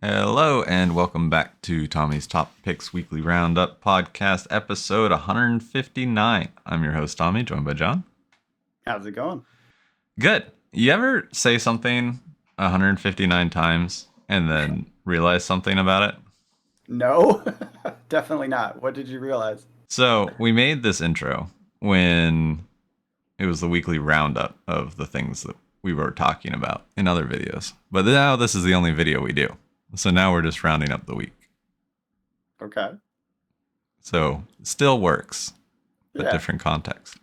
Hello and welcome back to Tommy's Top Picks Weekly Roundup Podcast, episode 159. I'm your host, Tommy, joined by John. How's it going? Good. You ever say something 159 times and then realize something about it? No, definitely not. What did you realize? So we made this intro when it was the weekly roundup of the things that we were talking about in other videos. But now this is the only video we do. So now we're just rounding up the week. Okay. So still works, but Yeah. different context.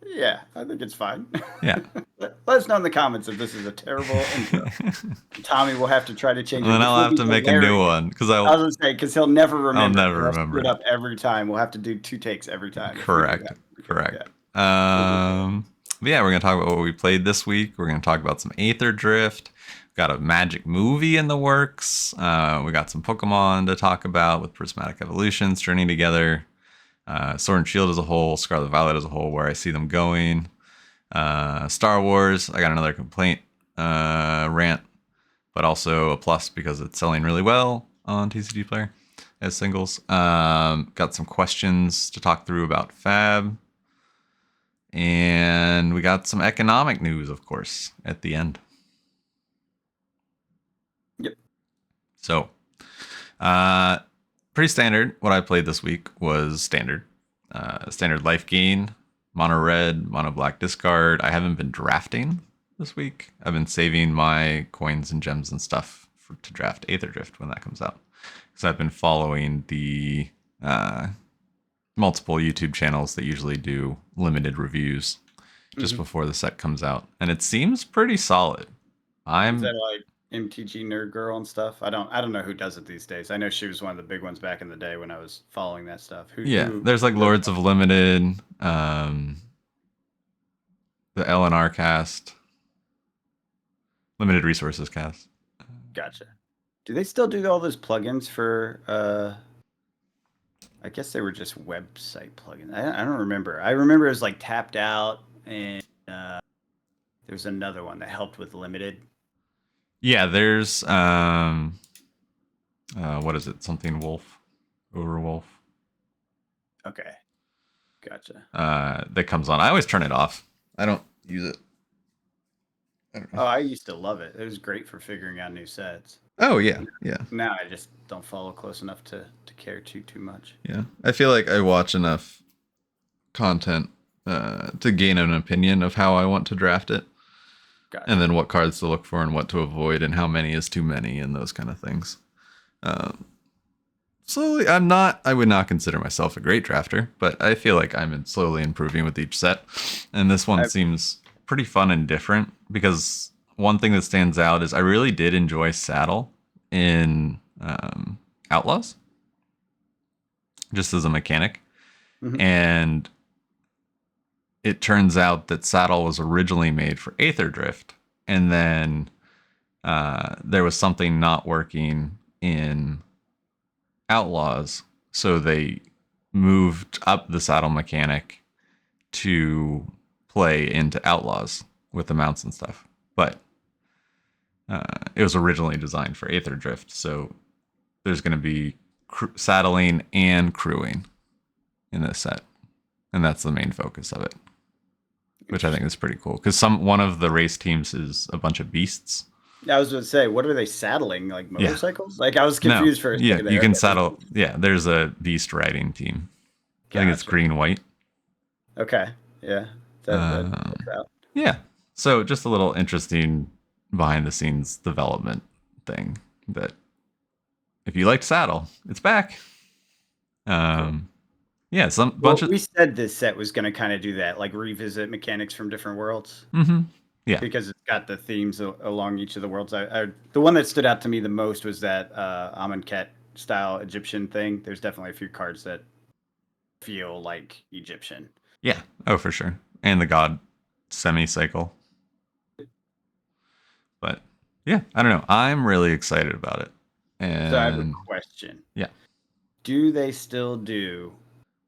Yeah, I think it's fine. Yeah. Let us know in the comments if this is a terrible intro. Tommy will have to try to change it. And then which I'll will have be to make a new hilarious. one because I was going to say, because he'll never remember. I'll never He'll have to remember screw it up every time. We'll have to do 2 takes every time. Correct. Yeah. But yeah, we're gonna talk about what we played this week. We're gonna talk about some Aether Drift. Got a Magic movie in the works. We got some Pokemon to talk about with Prismatic Evolutions journeying together. Sword and Shield as a whole, Scarlet Violet as a whole, where I see them going. Star Wars, I got another complaint rant, but also a plus because it's selling really well on TCG Player as singles. Got some questions to talk through about Fab. And we got some economic news, of course, at the end. Yep. So, pretty standard. What I played this week was standard. Standard life gain, mono red, mono black discard. I haven't been drafting this week. I've been saving my coins and gems and stuff to draft Aether Drift when that comes out. So I've been following the multiple YouTube channels that usually do limited reviews just before the set comes out. And it seems pretty solid. Is that like MTG Nerd Girl and stuff? I don't know who does it these days. I know she was one of the big ones back in the day when I was following that stuff. There's like Lords of Limited, the LNR cast, Limited Resources cast. Gotcha. Do they still do all those plugins for I guess they were just website plugins. I don't remember. I remember it was like Tapped Out, and there was another one that helped with limited. Yeah, there's what is it? Something Wolf, Overwolf. Okay, gotcha. That comes on. I always turn it off. I don't use it. I used to love it. It was great for figuring out new sets. Oh yeah. Now I just don't follow close enough to care too much. Yeah, I feel like I watch enough content to gain an opinion of how I want to draft it. Gotcha. And then what cards to look for and what to avoid and how many is too many and those kind of things. Slowly, I would not consider myself a great drafter, but I feel like I'm slowly improving with each set. And this one seems pretty fun and different because one thing that stands out is I really did enjoy Saddle in Outlaws, just as a mechanic. Mm-hmm. And it turns out that Saddle was originally made for Aether Drift, and then there was something not working in Outlaws, so they moved up the Saddle mechanic to play into Outlaws with the mounts and stuff. But it was originally designed for Aether Drift, so there's going to be saddling and crewing in this set, and that's the main focus of it, which I think is pretty cool because one of the race teams is a bunch of beasts. I was going to say, what are they saddling? Like motorcycles? Yeah. Like I was confused for a second. Yeah, you can saddle. Yeah, there's a beast riding team. Gotcha. I think it's green-white. Okay. Yeah. Yeah. So just a little interesting behind-the-scenes development thing that if you liked Saddle, it's back. Yeah, we said this set was going to kind of do that, like revisit mechanics from different worlds. Mm-hmm. Yeah, because it's got the themes along each of the worlds. The one that stood out to me the most was that Amonkhet style Egyptian thing. There's definitely a few cards that feel like Egyptian. Yeah. Oh, for sure. And the God semi-cycle. But yeah, I don't know. I'm really excited about it. And so I have a question. Yeah. Do they still do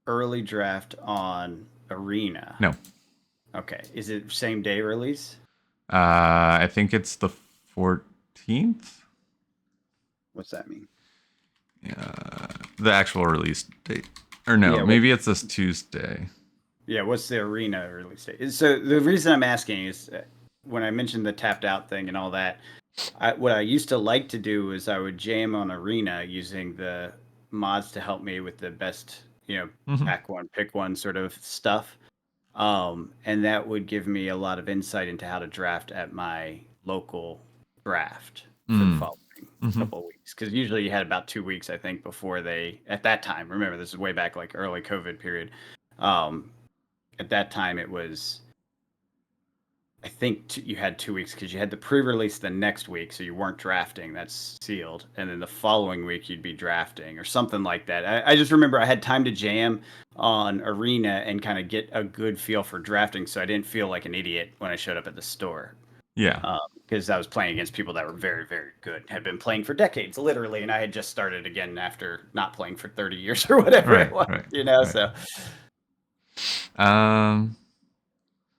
early draft on Arena? No. Okay. Is it same day release? I think it's the 14th. What's that mean? The actual release date. Or no, Yeah, maybe it's this Tuesday. Yeah, what's the arena release date? So the reason I'm asking is when I mentioned the tapped out thing and all that, what I used to like to do is I would jam on arena using the mods to help me with the best, Mm-hmm. pack one, pick one sort of stuff. And that would give me a lot of insight into how to draft at my local draft for the following Mm-hmm. couple of weeks. Because usually you had about 2 weeks, I think, before at that time, remember, this is way back like early COVID period. Um, at that time, it was, I think you had 2 weeks because you had the pre-release the next week, so you weren't drafting. That's sealed, and then the following week you'd be drafting or something like that. I just remember I had time to jam on Arena and kind of get a good feel for drafting, so I didn't feel like an idiot when I showed up at the store. Yeah. Because I was playing against people that were very, very good, had been playing for decades, literally, and I had just started again after not playing for 30 years or whatever it was, Right. So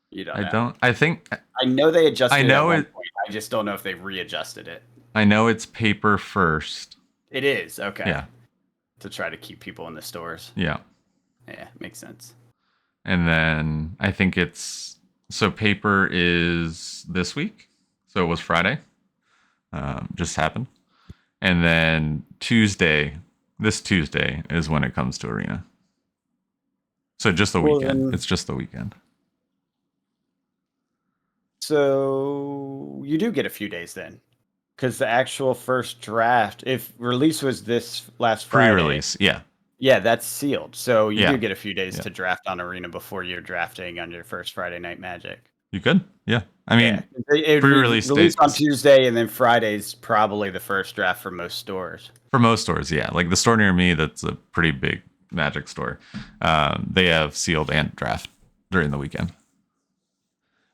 you don't I know. don't. I think. I know they adjusted I it at know one it. point. I just don't know if they've readjusted it. I know it's paper first. It is okay. Yeah. To try to keep people in the stores. Yeah. Yeah, makes sense. And then I think it's so paper is this week. So it was Friday. Just happened. And then this Tuesday is when it comes to arena. So just the weekend. It's just the weekend. So you do get a few days then. Because the actual first draft, if release was this last Friday. Pre-release, yeah. Yeah, that's sealed. So you Yeah. do get a few days to draft on Arena before you're drafting on your first Friday Night Magic. You could? Yeah. I mean, pre-release release on Tuesday, and then Friday's probably the first draft for most stores. For most stores, yeah. Like the store near me, that's a pretty big Magic store. They have sealed and draft during the weekend.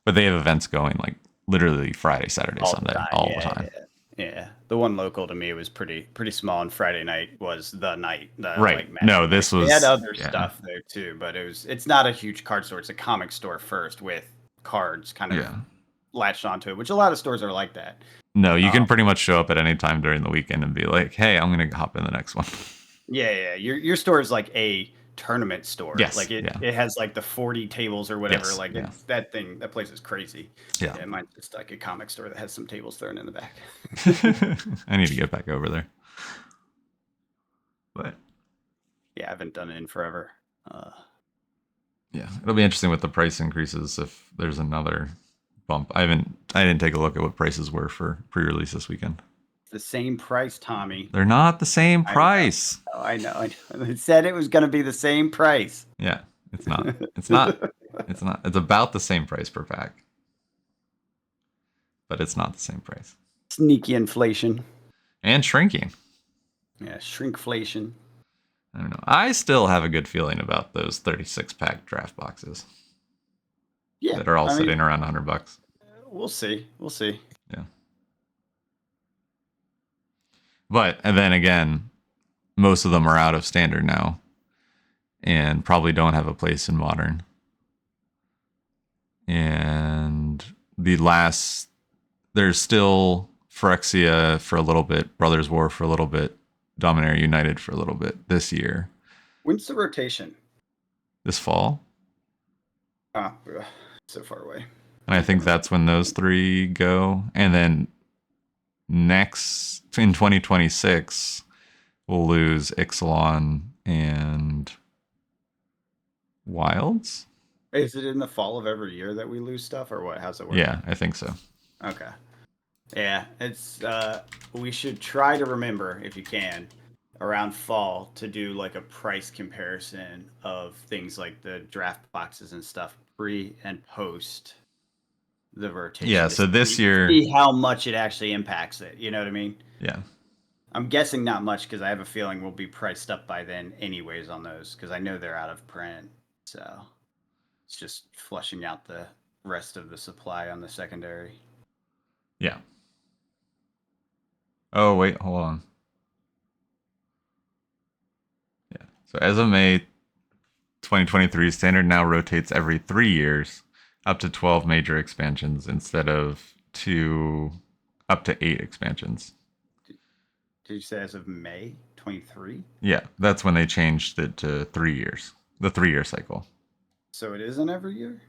But they have events going like literally Friday, Saturday, Sunday, all the time. Yeah. The one local to me was pretty small, and Friday night was the night. Right. No, this was. They had other stuff there too, but it's not a huge card store. It's a comic store first with cards kind of latched onto it, which a lot of stores are like that. No, you can pretty much show up at any time during the weekend and be like, hey, I'm going to hop in the next one. Yeah. Your store is like a tournament store. Yes. Like it has like the 40 tables or whatever. It's that place is crazy. Yeah. Mine's just like a comic store that has some tables thrown in the back. I need to get back over there. But yeah, I haven't done it in forever. Yeah, it'll be interesting with the price increases if there's another bump. I didn't take a look at what prices were for pre-release this weekend. The same price, Tommy. They're not the same price. I know. It said it was going to be the same price. Yeah, it's not. It's not. It's not. It's about the same price per pack. But it's not the same price. Sneaky inflation. And shrinking. Yeah, shrinkflation. I don't know. I still have a good feeling about those 36-pack draft boxes. Yeah. That are all sitting around $100. We'll see. Yeah. And then again, most of them are out of standard now and probably don't have a place in modern. And there's still Phyrexia for a little bit, Brothers War for a little bit, Dominaria United for a little bit this year. When's the rotation? This fall. So far away. And I think that's when those three go. And then next in 2026, we'll lose Ixalan and Wilds. Is it in the fall of every year that we lose stuff, or what? How's it work? Yeah, I think so. Okay. Yeah, it's we should try to remember, if you can, around fall to do like a price comparison of things like the draft boxes and stuff pre and post the rotation. Yeah, so this year, see how much it actually impacts it. You know what I mean? Yeah. I'm guessing not much because I have a feeling we'll be priced up by then anyways on those because I know they're out of print. So it's just flushing out the rest of the supply on the secondary. Yeah. Oh, wait, hold on. Yeah. So as of May 2023, Standard now rotates every 3 years, up to 12 major expansions instead of up to 8 expansions. Did you say as of May 23? Yeah, that's when they changed it to 3 years. The 3 year cycle. So it isn't every year?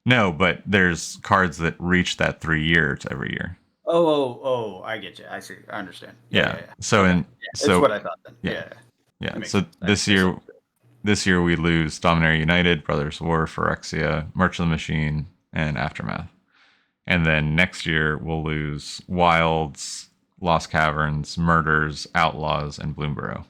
No, but there's cards that reach that 3 years every year. Oh, I get you. I see. I understand. Yeah. Yeah. So Okay. in Yeah, it's so what I thought then. yeah, Yeah. yeah. That makes So sense. I this year misunderstood. this year we lose Dominaria United, Brothers of War, Phyrexia, March of the Machine, and Aftermath. And then next year we'll lose Wilds, Lost Caverns, Murders, Outlaws, and Bloomborough.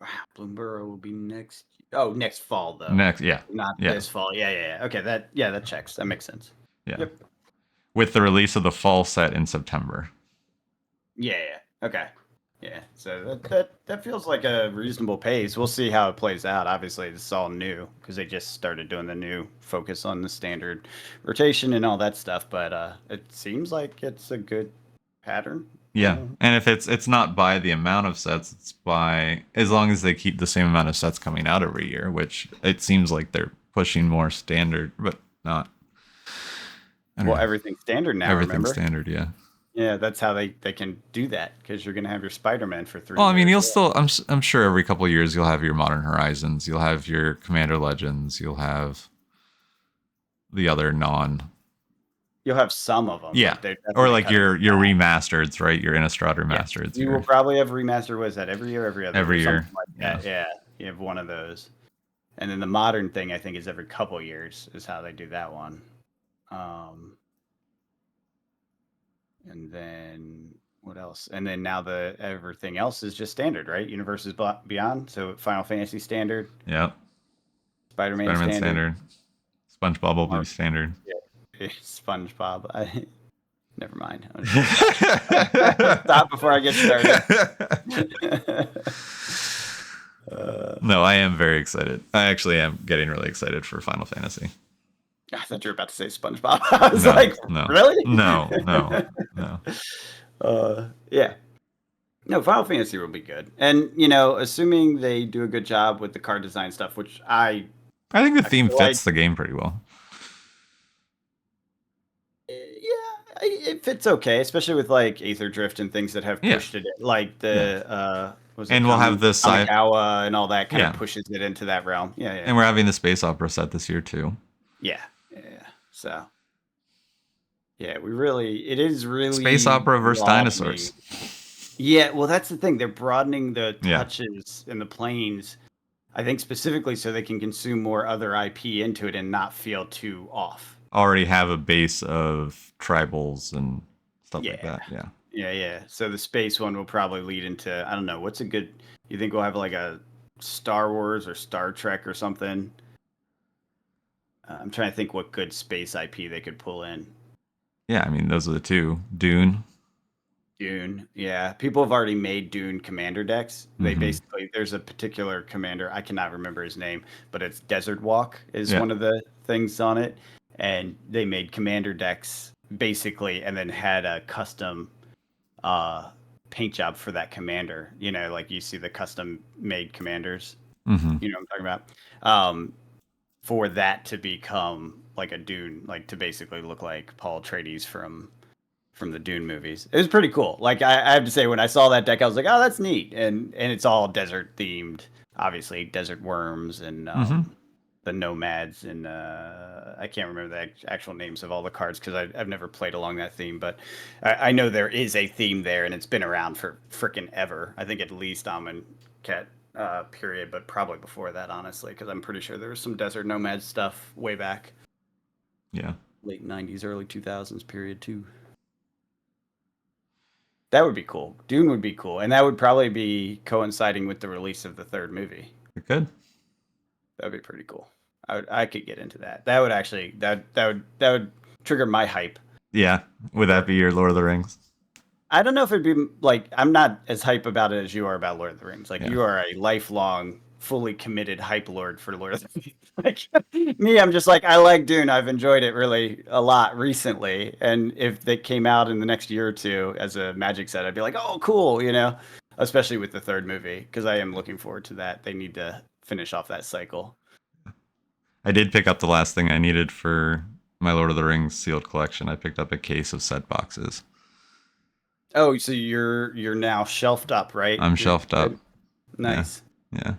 Wow, Bloomborough will be next. Oh, next fall though, Next, yeah, not yeah, this fall. Yeah. Okay, that checks. That makes sense. yeah. Yep. With the release of the fall set in September. Yeah. Okay. Yeah. So that feels like a reasonable pace. We'll see how it plays out. Obviously, this is all new because they just started doing the new focus on the standard rotation and all that stuff. But it seems like it's a good pattern. Yeah, and if it's not by the amount of sets, it's by as long as they keep the same amount of sets coming out every year, which it seems like they're pushing more standard, but not. I don't Well, know. everything's standard now. Everything's Remember? standard, yeah. Yeah, that's how they can do that because you're gonna have your Spider-Man for three Well, I mean, years. you'll still. I'm sure every couple of years you'll have your Modern Horizons, you'll have your Commander Legends, you'll have the other non. You'll have some of them. Yeah, Like they're or definitely like cutting your remasters, right? Your Innistrad Yeah, remasters, you will your probably have remaster. Was that every year, every other year, every year. something like Yeah, that? Yeah, you have one of those, and then the modern thing I think is every couple years is how they do that one. Um, and then what else? And then now the everything else is just standard, right? Universes Beyond, so Final Fantasy standard, yeah. Spider-Man Spider-Man standard, standard, SpongeBob will be Mark, standard. yeah, SpongeBob. Never mind. Stop before I get started. No, I am very excited. I actually am getting really excited for Final Fantasy. I thought you were about to say SpongeBob. I was No, like, no, really? no. Yeah. No, Final Fantasy will be good. And, assuming they do a good job with the card design stuff, which I think the I theme feel like, fits the game pretty well. yeah, it fits okay, especially with like Aether Drift and things that have Yeah, pushed it. Like was it and we'll have the Kamikawa and all that kind Yeah, of pushes it into that realm. Yeah, and we're having the space opera set this year too. yeah. So, yeah, it is Space really opera versus broadening. dinosaurs. Yeah, well, that's the thing. They're broadening the Yeah. touches and the planes, I think specifically so they can consume more other IP into it and not feel too off. Already have a base of tribals and stuff like Yeah. that. Yeah. Yeah. So the space one will probably lead into, I don't know, you think we'll have like a Star Wars or Star Trek or something? I'm trying to think what good space IP they could pull in. Yeah, I mean those are the two. Dune. Dune, yeah. People have already made Dune commander decks. They Mhm. basically there's a particular commander, I cannot remember his name, but it's Desert Walk is Yeah. one of the things on it. And they made commander decks basically and then had a custom paint job for that commander. Like you see the custom made commanders. Mhm. You know what I'm talking about? For that to become like a Dune, like to basically look like Paul Atreides from the Dune movies. It was pretty cool. Like I have to say, when I saw that deck, I was like, "Oh, that's neat," and it's all desert themed. Obviously, desert worms and Mhm. the nomads and I can't remember the actual names of all the cards because I've never played along that theme, but I know there is a theme there, and it's been around for freaking ever. I think at least Cat period, but probably before that, honestly, because I'm pretty sure there was some desert nomad stuff way back, Yeah. late '90s, early 2000s period too. That would be cool. Dune would be cool, and that would probably be coinciding with the release of the third movie. It could. That would be pretty cool. I could get into that. That would actually that would trigger my hype. Yeah. Would that be your Lord of the Rings? I don't know if it'd be like I'm not as hype about it as you are about Lord of the Rings. Like Yeah. you are a lifelong, fully committed hype lord for Lord of the Rings. Like me, I'm just like I like Dune. I've enjoyed it really a lot recently, and if they came out in the next year or two as a Magic set, I'd be like, oh, cool, Especially with the third movie because I am looking forward to that. They need to finish off that cycle. I did pick up the last thing I needed for my Lord of the Rings sealed collection. I picked up a case of set boxes. Oh, so you're now shelved up, right? I'm You're shelved up. good. Yeah. Nice. Yeah.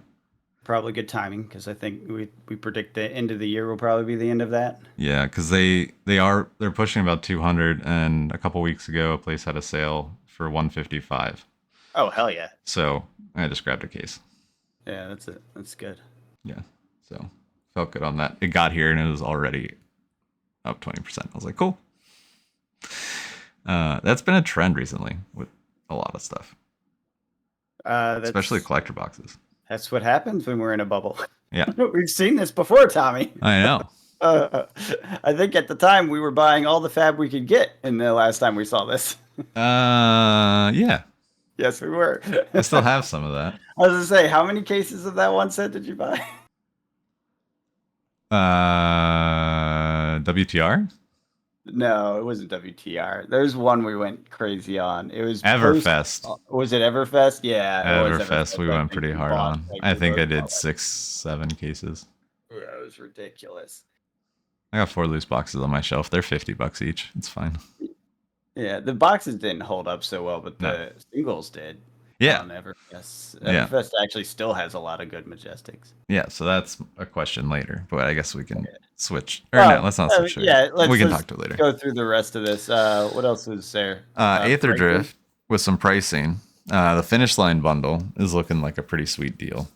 Probably good timing because I think we predict the end of the year will probably be the end of that. Yeah, because they're pushing about 200, and a couple weeks ago, a place had a sale for 155. Oh hell yeah. So I just grabbed a case. Yeah, that's it. That's good. Yeah, so felt good on that. It got here and it was already up 20%. I was like, cool. That's been a trend recently with a lot of stuff, especially That's collector boxes. that's what happens when we're in a bubble. Yeah, We've seen this before, Tommy. I know. Uh, I think at the time we were buying all the fab we could get in the last time we saw this. Yeah, Yes, we were. I still have some of that. I was gonna say, how many cases of that one set did you buy? WTR? No, it wasn't WTR. There's one we went crazy on. It was Everfest. Was it Everfest? Yeah, it was Everfest, we I went think pretty we hard bought, on. like, I we think I both did bought, like, 6, 7 cases. yeah, it was ridiculous. I got 4 loose boxes on my shelf. They're $50 each. It's fine. Yeah, the boxes didn't hold up so well, but No. the singles did. Yeah. On Everfest. Yeah. Everfest actually still has a lot of good Majestics. Yeah, so that's a question later, but I guess we can switch. Or Well, no, let's not switch. yeah, we can let's talk to it later. go through the rest of this. What else was there? Aether Pricing? Drift with some pricing. The Finish Line bundle is looking like a pretty sweet deal,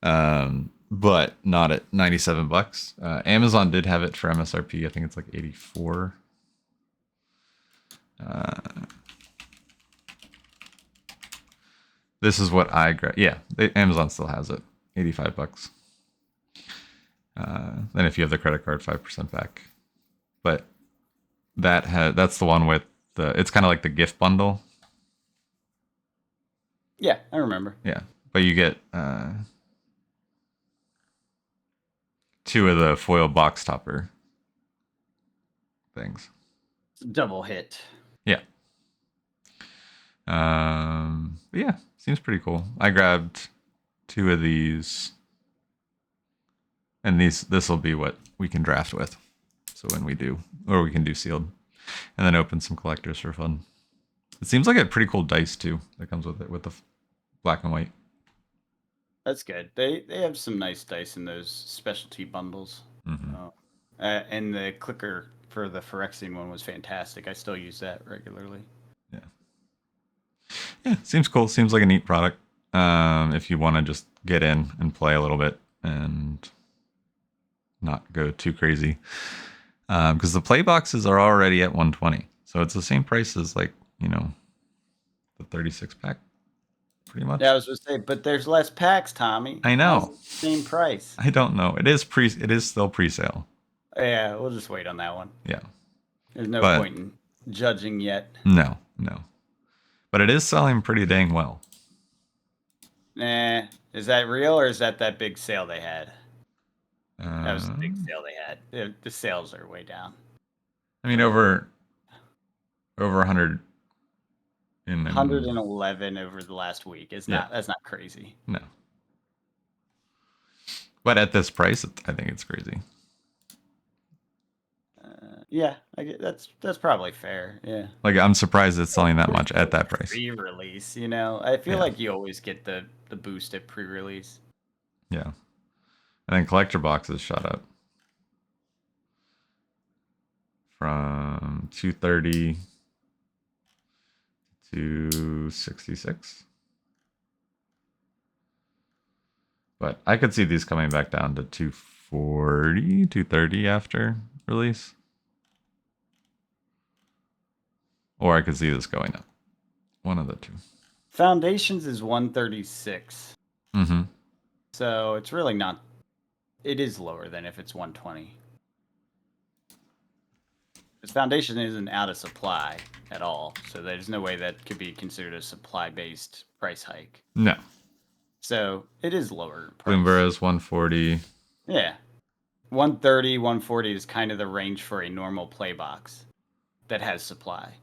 but not at $97. Amazon did have it for MSRP. I think it's like 84. This is what I grab. Yeah, Amazon still has it. $85. Then if you have the credit card, 5% back. But that's the one with it's kind of like the gift bundle. Yeah, I remember. Yeah, but you get 2 of the foil box topper things. Double hit. Yeah. Yeah, seems pretty cool. I grabbed 2 of these, and this will be what we can draft with. So when we do, or we can do sealed, and then open some collectors for fun. It seems like a pretty cool dice too that comes with it, with the black and white. That's good. They have some nice dice in those specialty bundles. Mm-hmm. And the clicker for the Phyrexian one was fantastic. I still use that regularly. Yeah, seems cool. Seems like a neat product. If you want to just get in and play a little bit and not go too crazy, because the play boxes are already at 120, so it's the same price as, like, the 36 pack, pretty much. Yeah, I was going to say, but there's less packs, Tommy. I know. Same price. I don't know. It is still pre-sale. Yeah, we'll just wait on that one. Yeah. There's no point in judging yet. No. But it is selling pretty dang well. Is that real, or is that big sale they had? That was the big sale they had. The sales are way down. I mean, over 100 in 111 over the last week. That's not crazy. No. But at this price, I think it's crazy. Yeah, that's probably fair. Yeah. Like, I'm surprised it's selling that much at that price. Pre-release, I feel like you always get the boost at pre-release. Yeah. And then collector boxes shot up from 230 to 66. But I could see these coming back down to 240, 230 after release. Or I could see this going up. One of the two. Foundations is 136. Mm-hmm. So it's really not. It is lower than if it's 120. Because Foundation isn't out of supply at all. So there's no way that could be considered a supply-based price hike. No. So it is lower. Bloomberg's 140. Yeah. 130, 140 is kind of the range for a normal play box that has supply.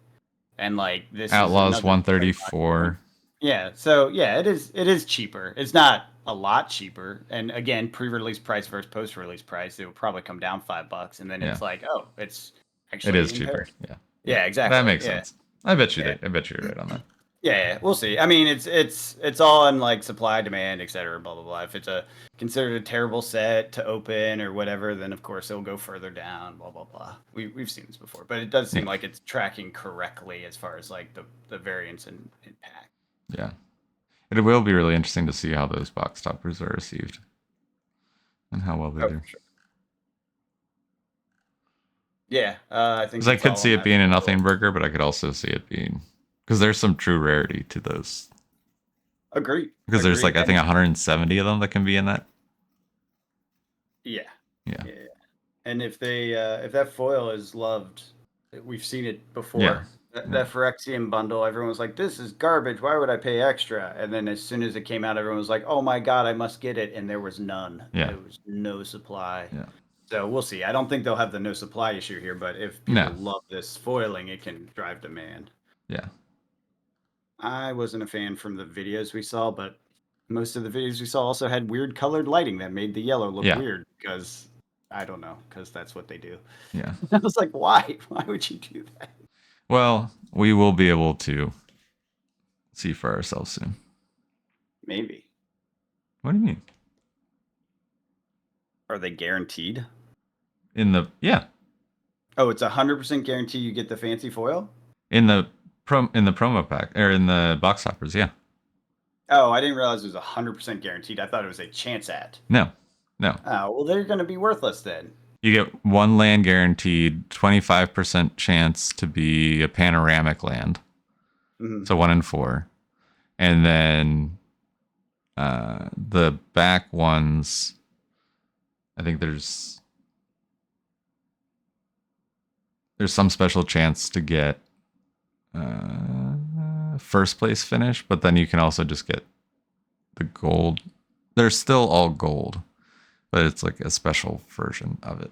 And like this Outlaws 134. Yeah, so yeah, it is cheaper. It's not a lot cheaper. And again, pre-release price versus post-release price, it will probably come down $5, and then it's like, oh, it's actually it is cheaper. Yeah. Yeah, exactly. That makes sense. I bet you Yeah. I bet you're right on that. Yeah, we'll see. I mean, it's all in like supply, demand, et cetera, blah blah blah. If it's a considered a terrible set to open or whatever, then of course it'll go further down, blah blah blah. We've seen this before, but it does seem Yeah. like it's tracking correctly as far as like the variance in pack. Yeah. It will be really interesting to see how those box toppers are received and how well they Oh, do. for sure. Yeah, I think Because I it's could all see on it that being a foil. nothing burger, but I could also see it being because there's some true rarity to those. Agreed. Because there's like Agreed. I think And 170 of them that can be in that. yeah, Yeah. yeah. And if that foil is loved, we've seen it Yeah. before. That, Yeah. that Phyrexian bundle, everyone was like, "This is garbage. Why would I pay extra?" And then as soon as it came out, everyone was like, "Oh my god, I must get it!" And there was none. Yeah. There was no supply. Yeah. So we'll see. I don't think they'll have the no supply issue here, but if people No. love this foiling, it can drive demand. Yeah. I wasn't a fan from the videos we saw, but most of the videos we saw also had weird colored lighting that made the yellow look Yeah. weird because I don't know, because that's what they do. Yeah. I was like, why? Why would you do that? Well, we will be able to see for ourselves soon. Maybe. What do you mean? Are they guaranteed? Yeah, Oh, it's 100% guarantee you get the fancy foil? in the promo pack or in the box toppers, yeah. Oh, I didn't realize it was 100% guaranteed. I thought it was a chance at. No. No. Oh, well, they're going to be worthless then. You get one land guaranteed, 25% chance to be a panoramic land. Mhm. So 1 in 4. And then the back ones, I think there's some special chance to get first place finish, but then you can also just get the gold. They're still all gold, but it's like a special version of it.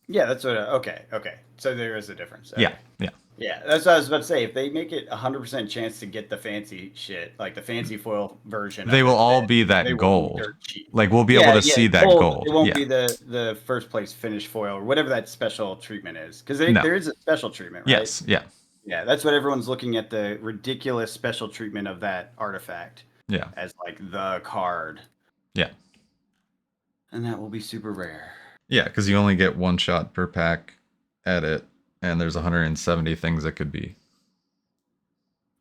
Yeah, that's what. Okay, okay. So there is a difference. Okay. Yeah, yeah, Yeah, that's what I was about to say. If they make it 100% chance to get the fancy shit, like the fancy foil version they of will it, all then be they that will be gold. dirt cheap. Like we'll be able Yeah, to yeah, see that gold. gold. It won't Yeah. be the first place finish foil or whatever that special treatment is, because No. there is a special treatment, right? Yes. Yeah. Yeah, that's what everyone's looking at, the ridiculous special treatment of that artifact Yeah. as like the card, Yeah. and that will be super rare. Yeah, because you only get one shot per pack at it, and there's 170 things it could be.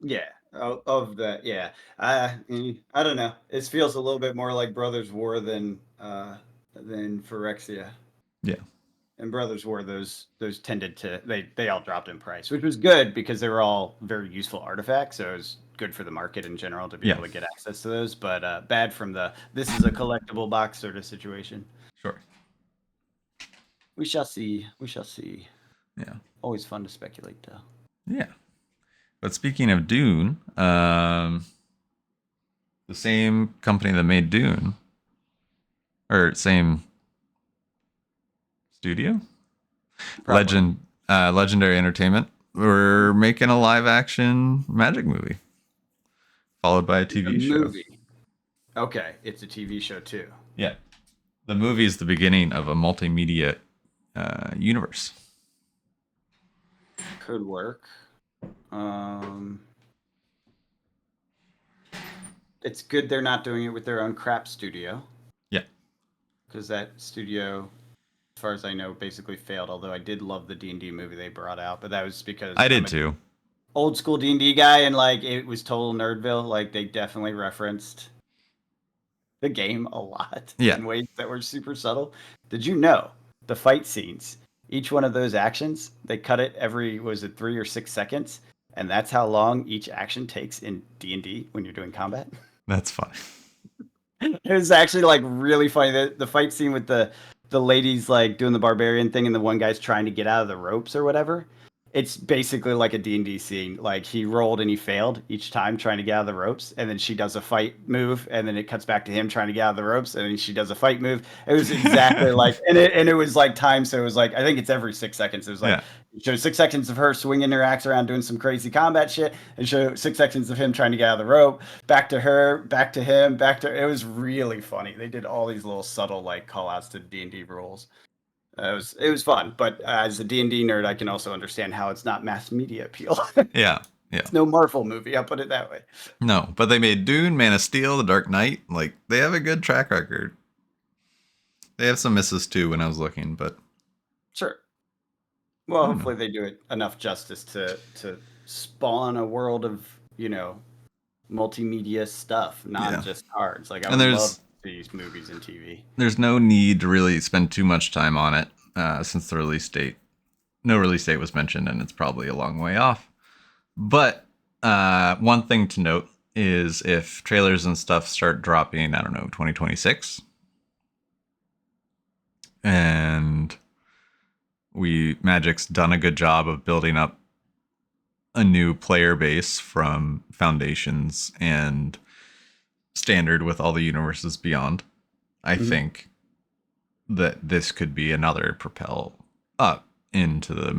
Yeah, of that. Yeah, I don't know. It feels a little bit more like Brothers War than Phyrexia. Yeah. And Brothers War, those tended to they all dropped in price, which was good because they were all very useful artifacts. So it was good for the market in general to be Yeah. able to get access to those. But bad from the this is a collectible box sort of situation. Sure. We shall see. We shall see. Yeah. Always fun to speculate, though. Yeah. But speaking of Dune, the same company that made Dune, or same studio, Probably. Legendary Entertainment, we're making a live action magic movie, followed by a TV show. Movie. Okay, it's a TV show too. Yeah, the movie is the beginning of a multimedia universe. Could work. It's good they're not doing it with their own crap studio. Yeah, because that studio, as far as I know, basically failed. Although I did love the D&D movie they brought out, but that was because I did I'm an too. old school D&D guy, and like it was total nerdville. Like they definitely referenced the game a lot Yeah. in ways that were super subtle. Did you know the fight scenes? Each one of those actions, they cut it every, was it 3 or 6 seconds? And that's how long each action takes in D&D when you're doing combat. That's fun. It was actually like really funny. The fight scene with the ladies like doing the barbarian thing and the one guy's trying to get out of the ropes or whatever. It's basically like a D&D scene. Like he rolled and he failed each time trying to get out of the ropes, and then she does a fight move, and then it cuts back to him trying to get out of the ropes, and then she does a fight move. It was exactly like, and it was like time. So it was like, I think it's every 6 seconds. It was like, it shows 6 seconds of her swinging her axe around doing some crazy combat shit, and show 6 seconds of him trying to get out of the rope. Back to her, back to him, back to. It was really funny. They did all these little subtle like call outs to D&D rules. It was fun, but as a D&D nerd, I can also understand how it's not mass media appeal. Yeah. Yeah. It's no Marvel movie. I'll put it that way. No, but they made Dune, Man of Steel, The Dark Knight. Like, they have a good track record. They have some misses too when I was looking, but Sure. I Well, don't know. hopefully they do it enough justice to spawn a world of, multimedia stuff, not Yeah. just cards. Like I And would love these movies and TV. there's no need to really spend too much time on it since the release date. No release date was mentioned, and it's probably a long way off. But one thing to note is if trailers and stuff start dropping, I don't know, 2026, and Magic's done a good job of building up a new player base from Foundations and Standard with all the universes beyond. I think that this could be another propel up into the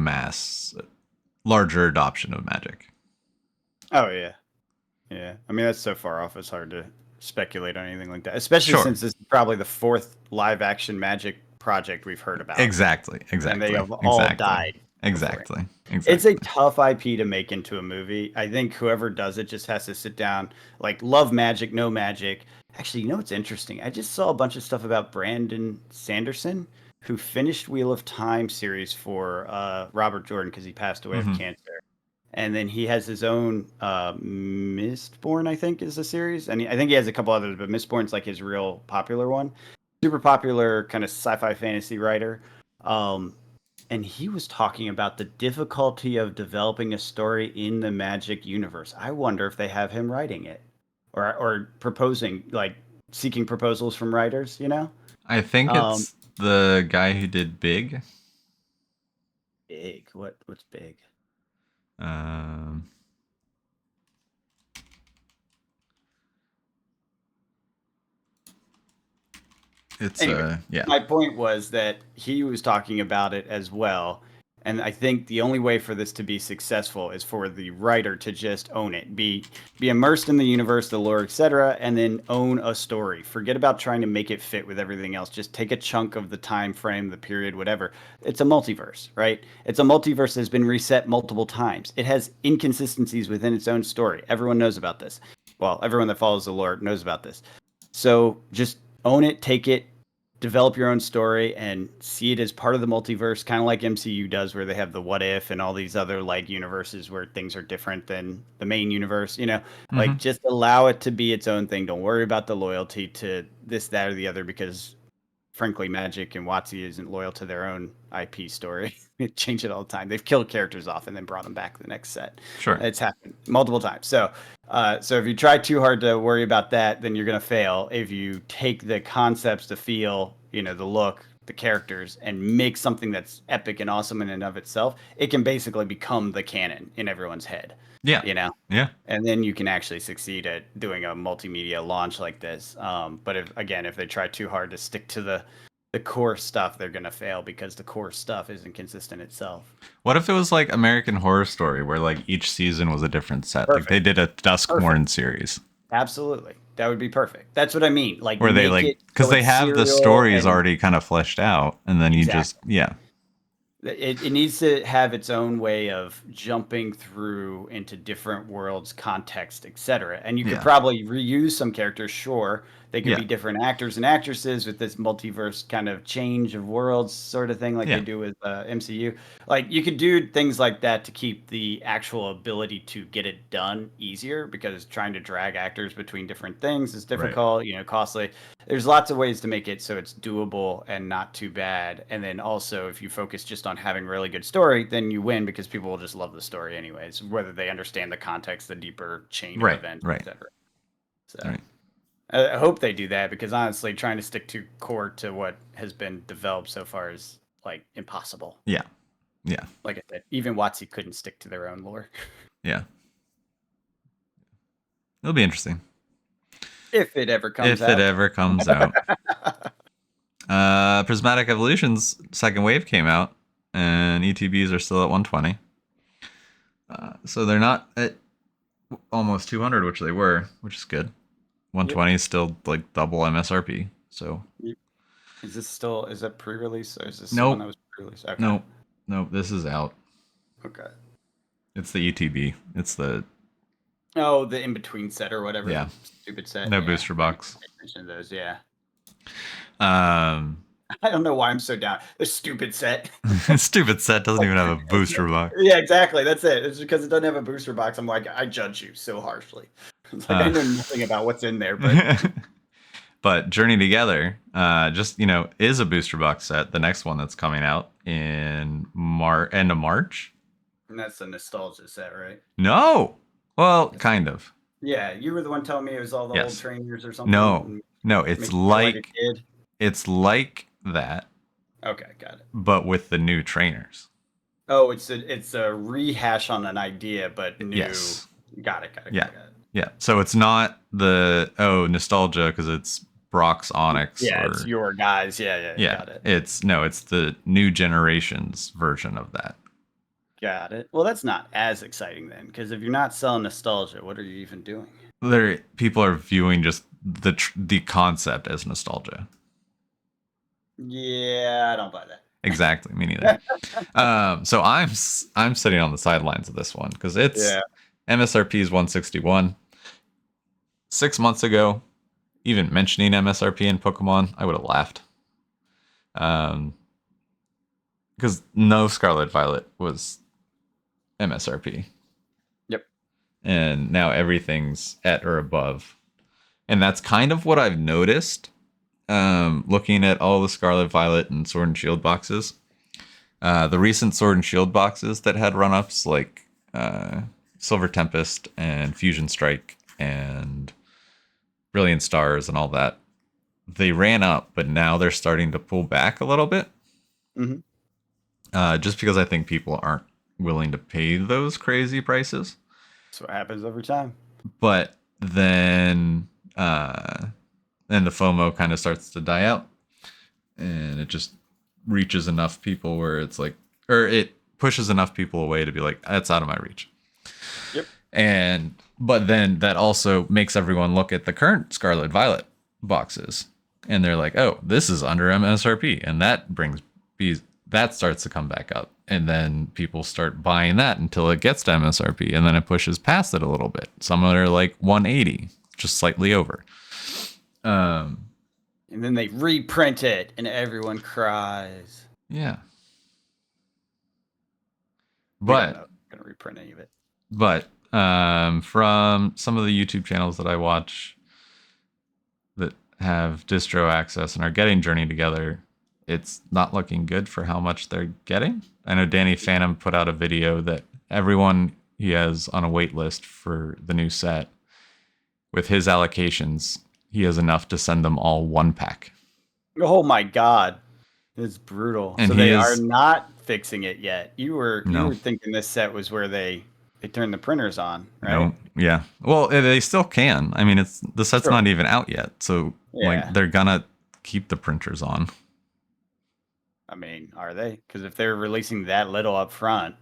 larger adoption of Magic. Oh yeah, yeah. I mean that's so far off. It's hard to speculate on anything like that, especially Sure. since this is probably the fourth live action Magic project we've heard about, Exactly. and they Exactly. have all Exactly. died before. Exactly. It's a Exactly. tough IP to make into a movie. I think whoever does it just has to sit down, like love Magic, no Magic. Actually, what's interesting? I just saw a bunch of stuff about Brandon Sanderson, who finished Wheel of Time series for Robert Jordan because he passed away of Mm-hmm. cancer. And then he has his own Mistborn, I think, is the series, and I think he has a couple others, but Mistborn's like his real popular one. Super popular kind of sci-fi fantasy writer. Um, and he was talking about the difficulty of developing a story in the Magic universe. I wonder if they have him writing it, or proposing, like seeking proposals from writers. I think Um, it's the guy who did Big. Big. What's big? Um, it's Anyway, yeah. my point was that he was talking about it as well. And I think the only way for this to be successful is for the writer to just own it, be immersed in the universe, the lore, etc., and then own a story. Forget about trying to make it fit with everything else. Just take a chunk of the time frame, the period, whatever. It's a multiverse, right? It's a multiverse that has been reset multiple times. It has inconsistencies within its own story. Everyone knows about this. Well, everyone that follows the lore knows about this. So just own it, take it, develop your own story, and see it as part of the multiverse, kind of like MCU does, where they have the what if and all these other like universes where things are different than the main universe. Like Mm-hmm. just allow it to be its own thing. Don't worry about the loyalty to this, that, or the other, because frankly, Magic and WotC isn't loyal to their own IP story. They change it all the time. They've killed characters off and then brought them back the next set. Sure. It's happened multiple times. So if you try too hard to worry about that, then you're going to fail. If you take the concepts, the feel, the look, the characters, and make something that's epic and awesome in and of itself, it can basically become the canon in everyone's head. Yeah. You know, Yeah. and then you can actually succeed at doing a multimedia launch like this. But if they try too hard to stick to the core stuff, they're gonna fail because the core stuff isn't consistent itself. What if it was like American Horror Story, where like each season was a different set? Like they Perfect. did a Perfect. Duskmourn series, Absolutely. That would be perfect. That's what I mean. Like where they make like it because so they it's have the serial stories and already kind of fleshed out, and then you just exactly. yeah. It needs to have its own way of jumping through into different worlds, context, etc. And you could Yeah. probably reuse some characters, sure. They could Yeah. be different actors and actresses with this multiverse kind of change of worlds sort of thing, like they Yeah. do with MCU. Like you could do things like that to keep the actual ability to get it done easier, because trying to drag actors between different things is Right. difficult, costly. There's lots of ways to make it so it's doable and not too bad. And then also, if you focus just on having really good story, then you win because people will just love the story anyways, whether they understand the context, the deeper chain of Right. events, Right. etc. So Right. I hope they do that, because honestly, trying to stick to core to what has been developed so far is like impossible. Yeah. Yeah. Like I said, even WotC couldn't stick to their own lore. Yeah. It'll be interesting If it ever comes if it out. ever comes out. Prismatic Evolutions second wave came out, and ETBs are still at 120. So they're not at almost 200, which they were, which is good. 120 is still like double MSRP. So Is that pre-release, or is this the one nope, that was pre-released? Okay. nope, nope. This is out. Okay. It's the ETB. It's the Oh, the in between set or whatever. yeah. Stupid set. No Yeah. booster box. I mentioned those. Yeah. Um, I don't know why I'm so down. The stupid set. stupid set doesn't even have a booster box. Yeah, exactly. That's it. It's because it doesn't have a booster box. I'm like, I judge you so harshly. It's like I know nothing about what's in there, but but Journey Together, just is a booster box set. The next one that's coming out in end of March. and that's the nostalgia set, right? No, well, kind of. Yeah, you were the one telling me it was all the old trainers or something. No, it's like that. Okay, got it. But with the new trainers. Oh, it's a rehash on an idea, but new. Yes. Got it. Yeah. Yeah. So it's not the nostalgia because it's Brock's Onyx. Yeah, it's your guys. Yeah. Got it. It's the new generation's version of that. Got it. Well, that's not as exciting then, because if you're not selling nostalgia, what are you even doing? People are viewing just the concept as nostalgia. Yeah, I don't buy that. Exactly, me neither. So I'm sitting on the sidelines of this one because it's MSRP is 161. 6 months ago, even mentioning MSRP in Pokemon, I would have laughed. Because no Scarlet Violet was MSRP. Yep. And now everything's at or above. And that's kind of what I've noticed looking at all the Scarlet Violet and Sword and Shield boxes. The recent Sword and Shield boxes that had run-ups like Silver Tempest and Fusion Strike and Brilliant Stars and all that, they ran up, but now they're starting to pull back a little bit. Mm-hmm. Just because I think people aren't willing to pay those crazy prices. That's what happens every time. But then the FOMO kind of starts to die out, and it just reaches enough people where it's like, or it pushes enough people away to be like, that's out of my reach. Yep. But then that also makes everyone look at the current Scarlet Violet boxes, and they're like, oh, this is under MSRP, and that starts to come back up, and then people start buying that until it gets to MSRP, and then it pushes past it a little bit. Some are like 180, just slightly over. And then they reprint it, and everyone cries. Yeah. But I'm not gonna reprint any of it. But from some of the YouTube channels that I watch that have distro access and are getting Journey Together, it's not looking good for how much they're getting. I know Danny Phantom put out a video that everyone he has on a wait list for the new set, with his allocations, he has enough to send them all one pack. Oh my God. It's brutal. And so they are not fixing it yet. You were No. thinking this set was where they turned the printers on, right? No. Yeah. Well, they still can. I mean, the set's Sure. not even out yet. So Yeah. like they're gonna keep the printers on. I mean, are they? Because if they're releasing that little up front,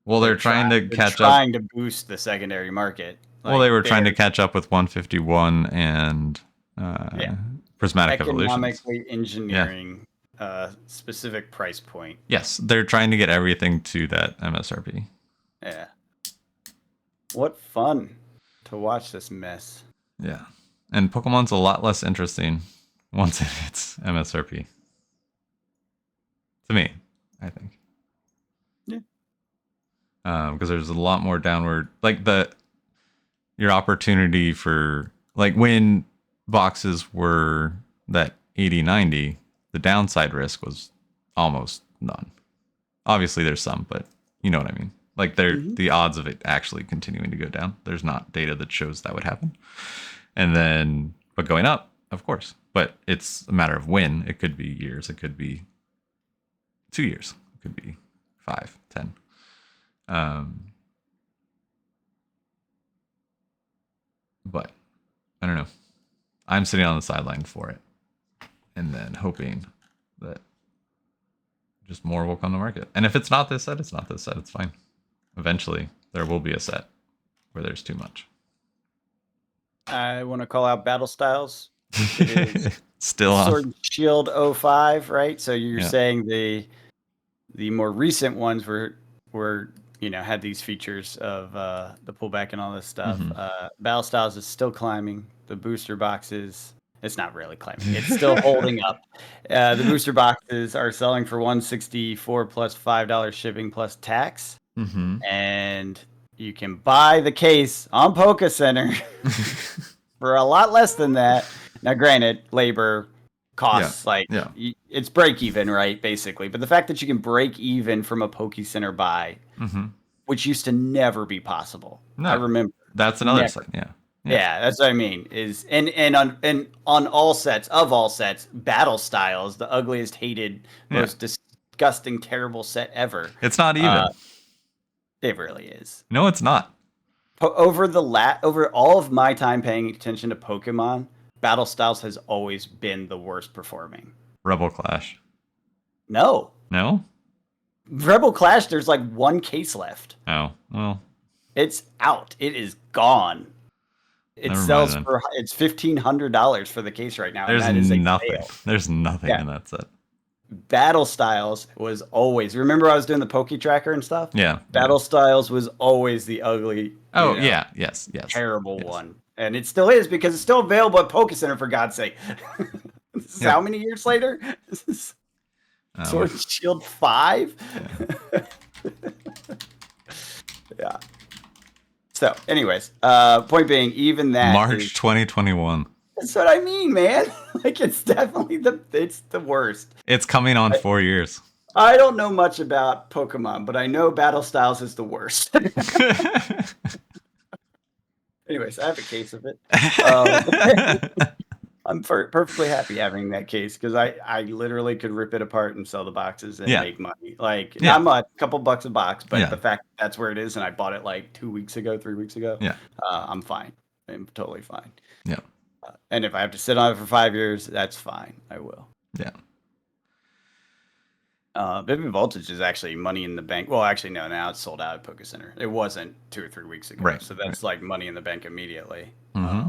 well, they're trying to catch up. Trying to boost the secondary market. Well, they were trying to catch up with 151 and Prismatic Evolutions. Economically engineering specific price point. Yes, they're trying to get everything to that MSRP. Yeah. What fun to watch this mess. Yeah. And Pokemon's a lot less interesting once it hits MSRP. To me, I think. Yeah. Because there's a lot more downward, like your opportunity for, like when boxes were that 80-90, the downside risk was almost none. Obviously there's some, but you know what I mean. Like the odds of it actually continuing to go down, there's not data that shows that would happen. And then, but going up, of course. But it's a matter of when. It could be years. It could be 2 years. It could be 5, 10. But I don't know. I'm sitting on the sideline for it, and then hoping that just more will come to market. And if it's not this set, it's not this set. It's fine. Eventually, there will be a set where there's too much. I want to call out Battle Styles. It is still on Sword and Shield 05, right? So you're saying the more recent ones were had these features of the pullback and all this stuff. Mhm. Battle Styles is still climbing. The booster boxes, it's not really climbing. It's still holding up. The booster boxes are selling for $164 plus $5 shipping plus tax. Mm-hmm. And you can buy the case on Poke Center for a lot less than that. Now, granted, labor costs it's break even, right? Basically, but the fact that you can break even from a Poke Center buy, which used to never be possible. No, I remember that's another side. Yeah. Yeah, that's what I mean. Is and on all sets, Battle Styles, the ugliest, hated, most disgusting, terrible set ever. It's not even. It really is. No, it's not. Over all of my time paying attention to Pokemon, Battle Styles has always been the worst performing. Rebel Clash. No. No? Rebel Clash, there's like one case left. Oh, well. It's out. It is gone. It sells for it's $1,500 for the case right now. There's nothing. There's nothing in that set. Battle Styles was always. Remember, I was doing the Poke Tracker and stuff. Yeah. Battle Styles was always the ugly. Yes. Terrible one, and it still is because it's still available at Poke Center. For God's sake, this is how many years later? This is Sword and Shield 5. Yeah. So, anyways, point being, even that March 2021. That's what I mean, man. Like, it's definitely it's the worst. It's coming on 4 years. I don't know much about Pokemon, but I know Battle Styles is the worst. Anyways, I have a case of it. I'm perfectly happy having that case because I literally could rip it apart and sell the boxes and make money. Like, not much, a couple bucks a box, but the fact that's where it is and I bought it like 3 weeks ago. I'm fine. I'm totally fine. Yeah. And if I have to sit on it for 5 years, that's fine. I will. Yeah. Vivid Voltage is actually money in the bank. Well, actually, no. Now it's sold out at Poke Center. It wasn't 2 or 3 weeks ago. Right. So that's like money in the bank immediately. Mm-hmm.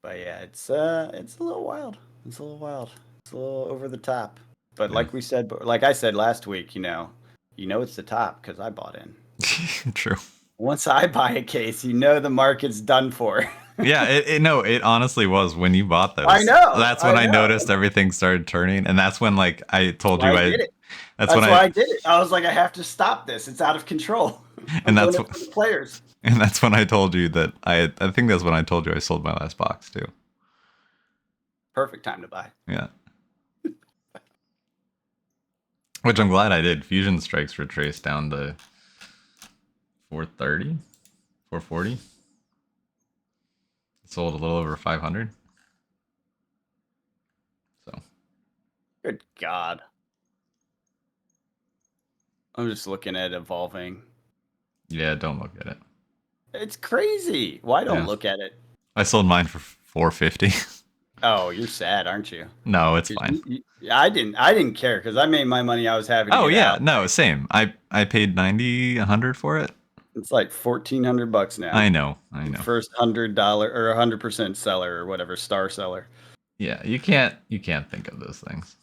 But yeah, it's a little wild. It's a little over the top. But like I said last week, it's the top because I bought in. True. Once I buy a case, the market's done for. Yeah, it honestly was when you bought those. I know. That's when I noticed everything started turning, and that's when I told you I did it. That's why I did it. I was like, I have to stop this. It's out of control. And that's what the players. And that's when I told you that I think that's when I told you I sold my last box too. Perfect time to buy. Yeah. Which I'm glad I did. Fusion Strikes retraced down to 430, 440. Sold a little over 500. So. Good God. I'm just looking at evolving. Yeah, don't look at it. It's crazy. Why don't look at it? I sold mine for 450. Oh, you're sad, aren't you? No, it's fine. I didn't care because I made my money. I was happy. No, same. I paid 90, 100 for it. It's like $1,400 now. I know. First $100 or 100% seller or whatever, star seller. Yeah, you can't think of those things.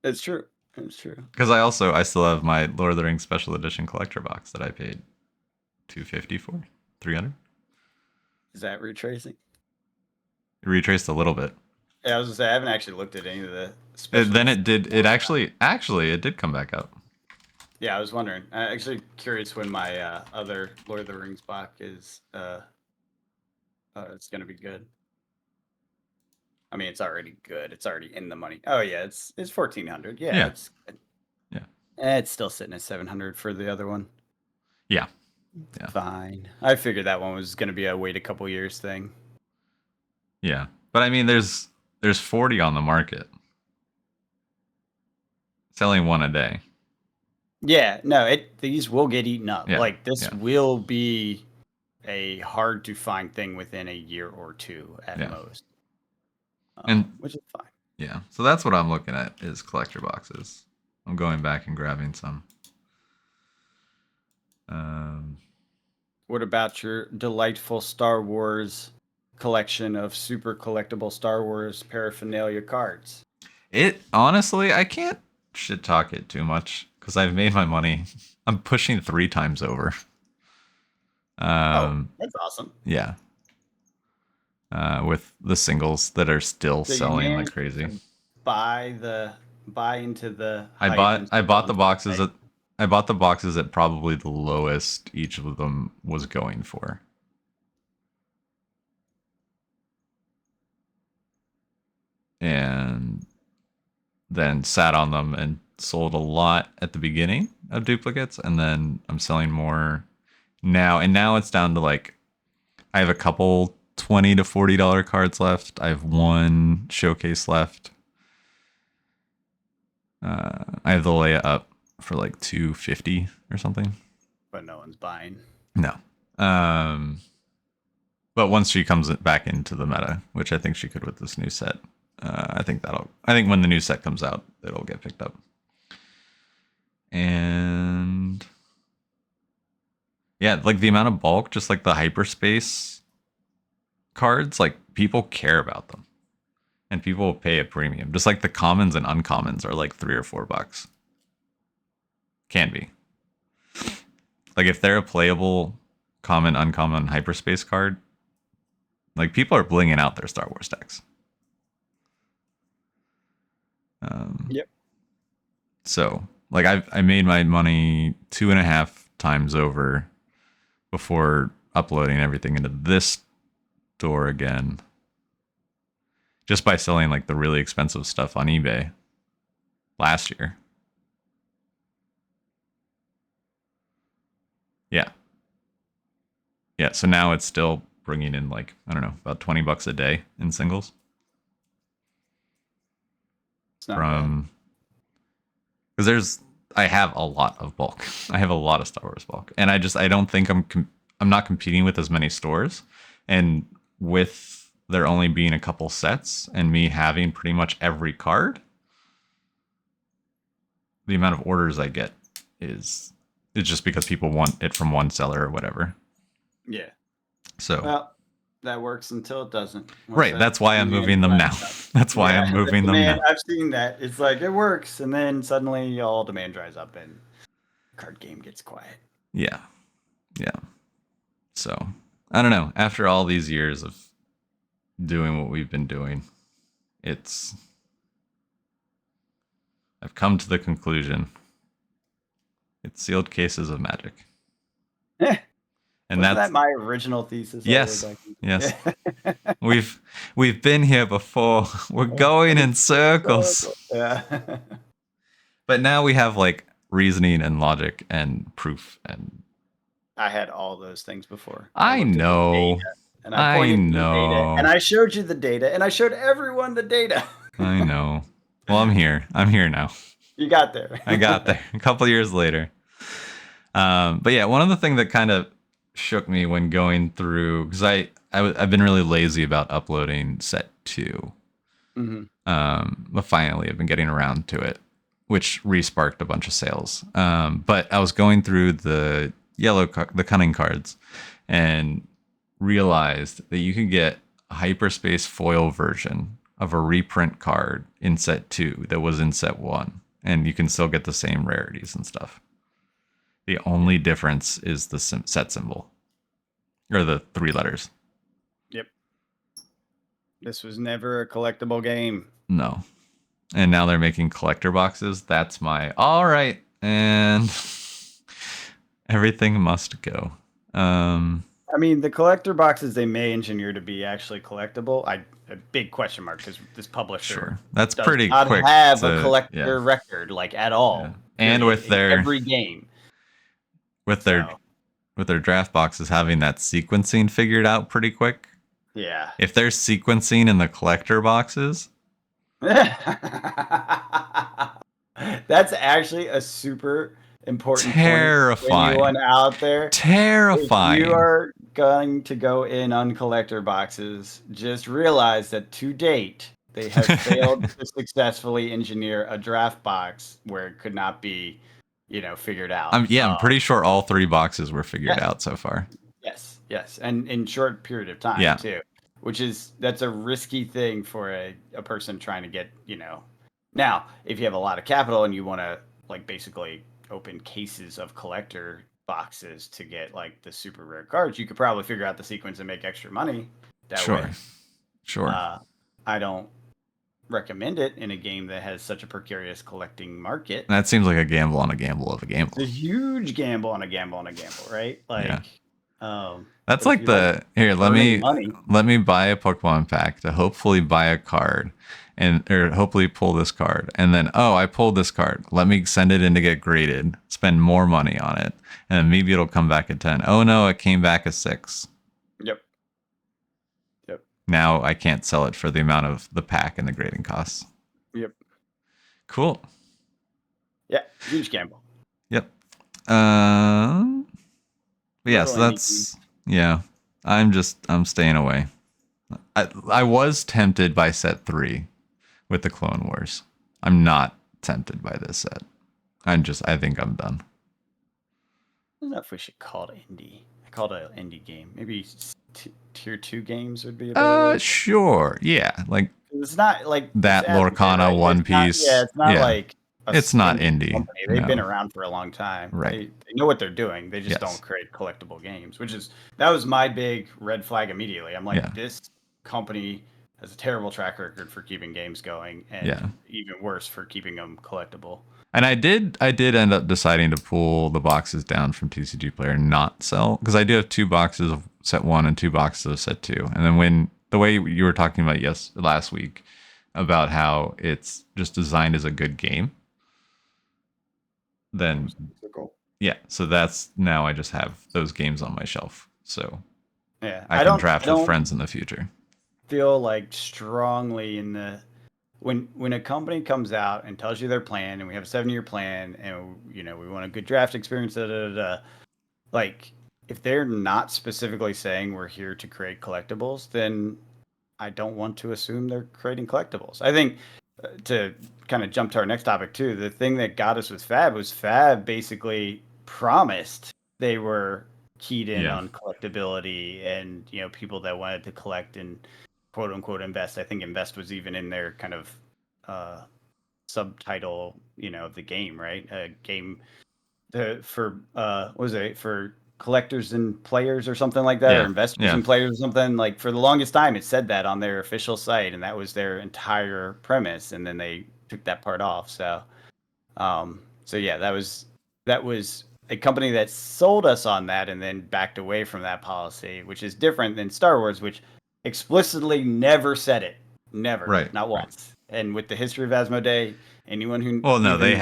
It's true. It's true. Because I still have my Lord of the Rings Special Edition collector box that I paid $250 for, $300. Is that retracing? It retraced a little bit. Yeah, I was gonna say I haven't actually looked at any of the. Then it did. It actually it did come back up. Yeah, I was wondering. I'm actually curious when my other Lord of the Rings box is. It's gonna be good. I mean, it's already good. It's already in the money. Oh yeah, it's $1,400. Yeah, it's good. Yeah. It's still sitting at $700 for the other one. Yeah. Fine. I figured that one was gonna be a wait a couple years thing. Yeah, but I mean, there's 40 on the market. Selling one a day. Yeah, no, these will get eaten up. Yeah, like this will be a hard to find thing within a year or two at most. Which is fine. Yeah, so that's what I'm looking at is collector boxes. I'm going back and grabbing some. What about your delightful Star Wars collection of super collectible Star Wars paraphernalia cards? It honestly, I can't shit talk it too much. because I've made my money. I'm pushing 3 times over. That's awesome. Yeah. With the singles that are still So you selling like managed crazy. to buy into the I hype bought and I still bought the on boxes site. at I bought the boxes at probably the lowest each of them was going for. And then sat on them and sold a lot at the beginning of duplicates, and then I'm selling more now. And now it's down to like I have a couple $20 to $40 cards left. I have one showcase left. I have the Leia up for like 250 or something. But no one's buying. No. But once she comes back into the meta, which I think she could with this new set, I think when the new set comes out, it'll get picked up. And yeah, like the amount of bulk, just like the hyperspace cards, like people care about them. And people will pay a premium. Just like the commons and uncommons are like $3 or $4. Can be. Like if they're a playable common, uncommon hyperspace card, like people are blinging out their Star Wars decks. Yep. So like I made my money 2.5 times over before uploading everything into this store again, just by selling like the really expensive stuff on eBay last year. Yeah. Yeah. So now it's still bringing in like, I don't know, about $20 a day in singles. It's not From, because I have a lot of bulk. I have a lot of Star Wars bulk. And I don't think I'm not competing with as many stores. And with there only being a couple sets and me having pretty much every card, the amount of orders I get is it's just because people want it from one seller or whatever. Yeah. So Well, that works until it doesn't. right, that's why I'm moving them now. That's why I'm moving them now. I've seen that. It's like it works, and then suddenly all demand dries up, and the card game gets quiet. Yeah. Yeah. So I don't know. After all these years of doing what we've been doing, I've come to the conclusion it's sealed cases of magic. And wasn't that my original thesis? Yes. Yes. We've been here before. We're going in circles. Yeah. But now we have like reasoning and logic and proof, and I had all those things before. I know. And I pointed to the data, and I showed you the data, and I showed everyone the data. I know. Well, I'm here. I'm here now. You got there. I got there a couple years later. But yeah, one of the things that kind of shook me when going through, because I've been really lazy about uploading set 2. Mm-hmm. But finally I've been getting around to it, which re-sparked a bunch of sales. But I was going through the the cunning cards and realized that you can get a hyperspace foil version of a reprint card in set 2 that was in set 1, and you can still get the same rarities and stuff. The only difference is the set symbol, or the 3 letters. Yep. This was never a collectible game. No. And now they're making collector boxes. That's my all right. And everything must go. I mean, the collector boxes they may engineer to be actually collectible. A big question mark because this publisher Sure. That's does pretty not quick. have a collector record like at all. Yeah. And really, with their every game. With their draft boxes having that sequencing figured out pretty quick. Yeah. If there's sequencing in the collector boxes, that's actually a super important terrifying point for anyone out there. Terrifying. If you are going to go in on collector boxes, just realize that to date they have failed to successfully engineer a draft box where it could not be, figured out. I'm pretty sure all 3 boxes were figured out so far. Yes, and in short period of time too, that's a risky thing for a person trying to get, Now, if you have a lot of capital and you want to basically open cases of collector boxes to get like the super rare cards, you could probably figure out the sequence and make extra money that way. Sure. I don't recommend it in a game that has such a precarious collecting market. That seems like a gamble on a gamble of a gamble. It's a huge gamble on a gamble on a gamble, right? Like, that's like the here. Let me buy a Pokemon pack to hopefully buy a card, or hopefully pull this card, and then I pulled this card. Let me send it in to get graded, spend more money on it, and then maybe it'll come back at 10. Oh no, it came back at 6. Yep. Now I can't sell it for the amount of the pack and the grading costs. Yep. Cool. Yeah, huge gamble. Yep. So that's I'm staying away. I was tempted by set 3 with the Clone Wars. I'm not tempted by this set. I think I'm done. I don't know if we should call it indie. I call it an indie game. Maybe tier 2 games would be a better sure. Yeah. Like it's not like that Lorcana, right? One Piece. It's not like it's not indie. Company. They've been around for a long time. Right. They know what they're doing. They just don't create collectible games, that was my big red flag immediately. I'm like, this company has a terrible track record for keeping games going, and even worse for keeping them collectible. And I did end up deciding to pull the boxes down from TCG Player and not sell, because I do have 2 boxes of set 1 and 2 boxes of set 2. And then the way you were talking about last week about how it's just designed as a good game, then so that's now I just have those games on my shelf, so I can draft with friends in the future. Feel like strongly in the when a company comes out and tells you their plan, and we have a 7-year plan, and we want a good draft experience, like if they're not specifically saying we're here to create collectibles, then I don't want to assume they're creating collectibles. I think to kind of jump to our next topic too, the thing that got us with Fab was Fab basically promised they were keyed in on collectability and people that wanted to collect and quote unquote invest. I think invest was even in their kind of subtitle, of the game, right? A game for collectors and players or something like that, or investors and players or something. Like for the longest time, it said that on their official site, and that was their entire premise. And then they took that part off. So, that was a company that sold us on that and then backed away from that policy, which is different than Star Wars, which explicitly never said it. Never. Right. Not once. Right. And with the history of Asmodee, anyone who... Well, no, they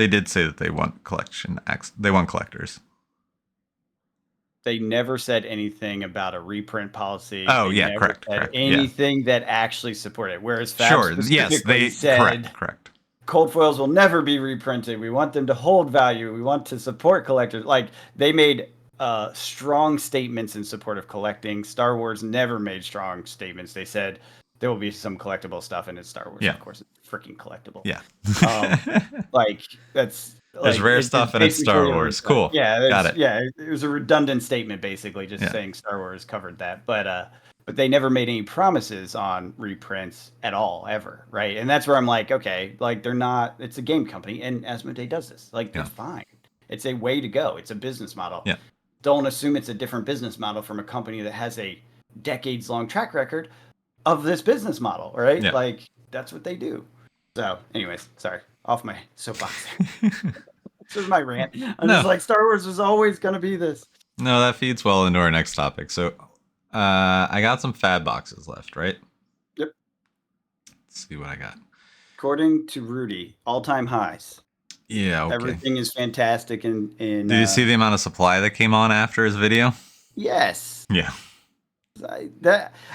did say that they want collectors. They never said anything about a reprint policy. Oh, yeah, correct. Anything that actually supported it. Whereas Fab specifically said... Correct. Cold foils will never be reprinted. We want them to hold value. We want to support collectors. Like, they made strong statements in support of collecting. Star Wars never made strong statements. They said there will be some collectible stuff, and it's Star Wars. Of course, it's freaking collectible. There's rare stuff and it's Star Wars. Cool. Got it. Yeah, it was a redundant statement, basically, just saying Star Wars covered that. But they never made any promises on reprints at all, ever, right? And that's where I'm like, okay, like they're not. It's a game company, and Asmodee does this. Like, it's fine. It's a way to go. It's a business model. Yeah. Don't assume it's a different business model from a company that has a decades-long track record of this business model, right? Yeah. Like, that's what they do. So, anyways, sorry, off my soapbox. This is my rant. I'm just like, Star Wars is always going to be this. No, that feeds well into our next topic. So, I got some Fab boxes left, right? Yep. Let's see what I got. According to Rudy, all-time highs. Yeah, okay. Everything is fantastic. Did you see the amount of supply that came on after his video? Yes. Yeah. I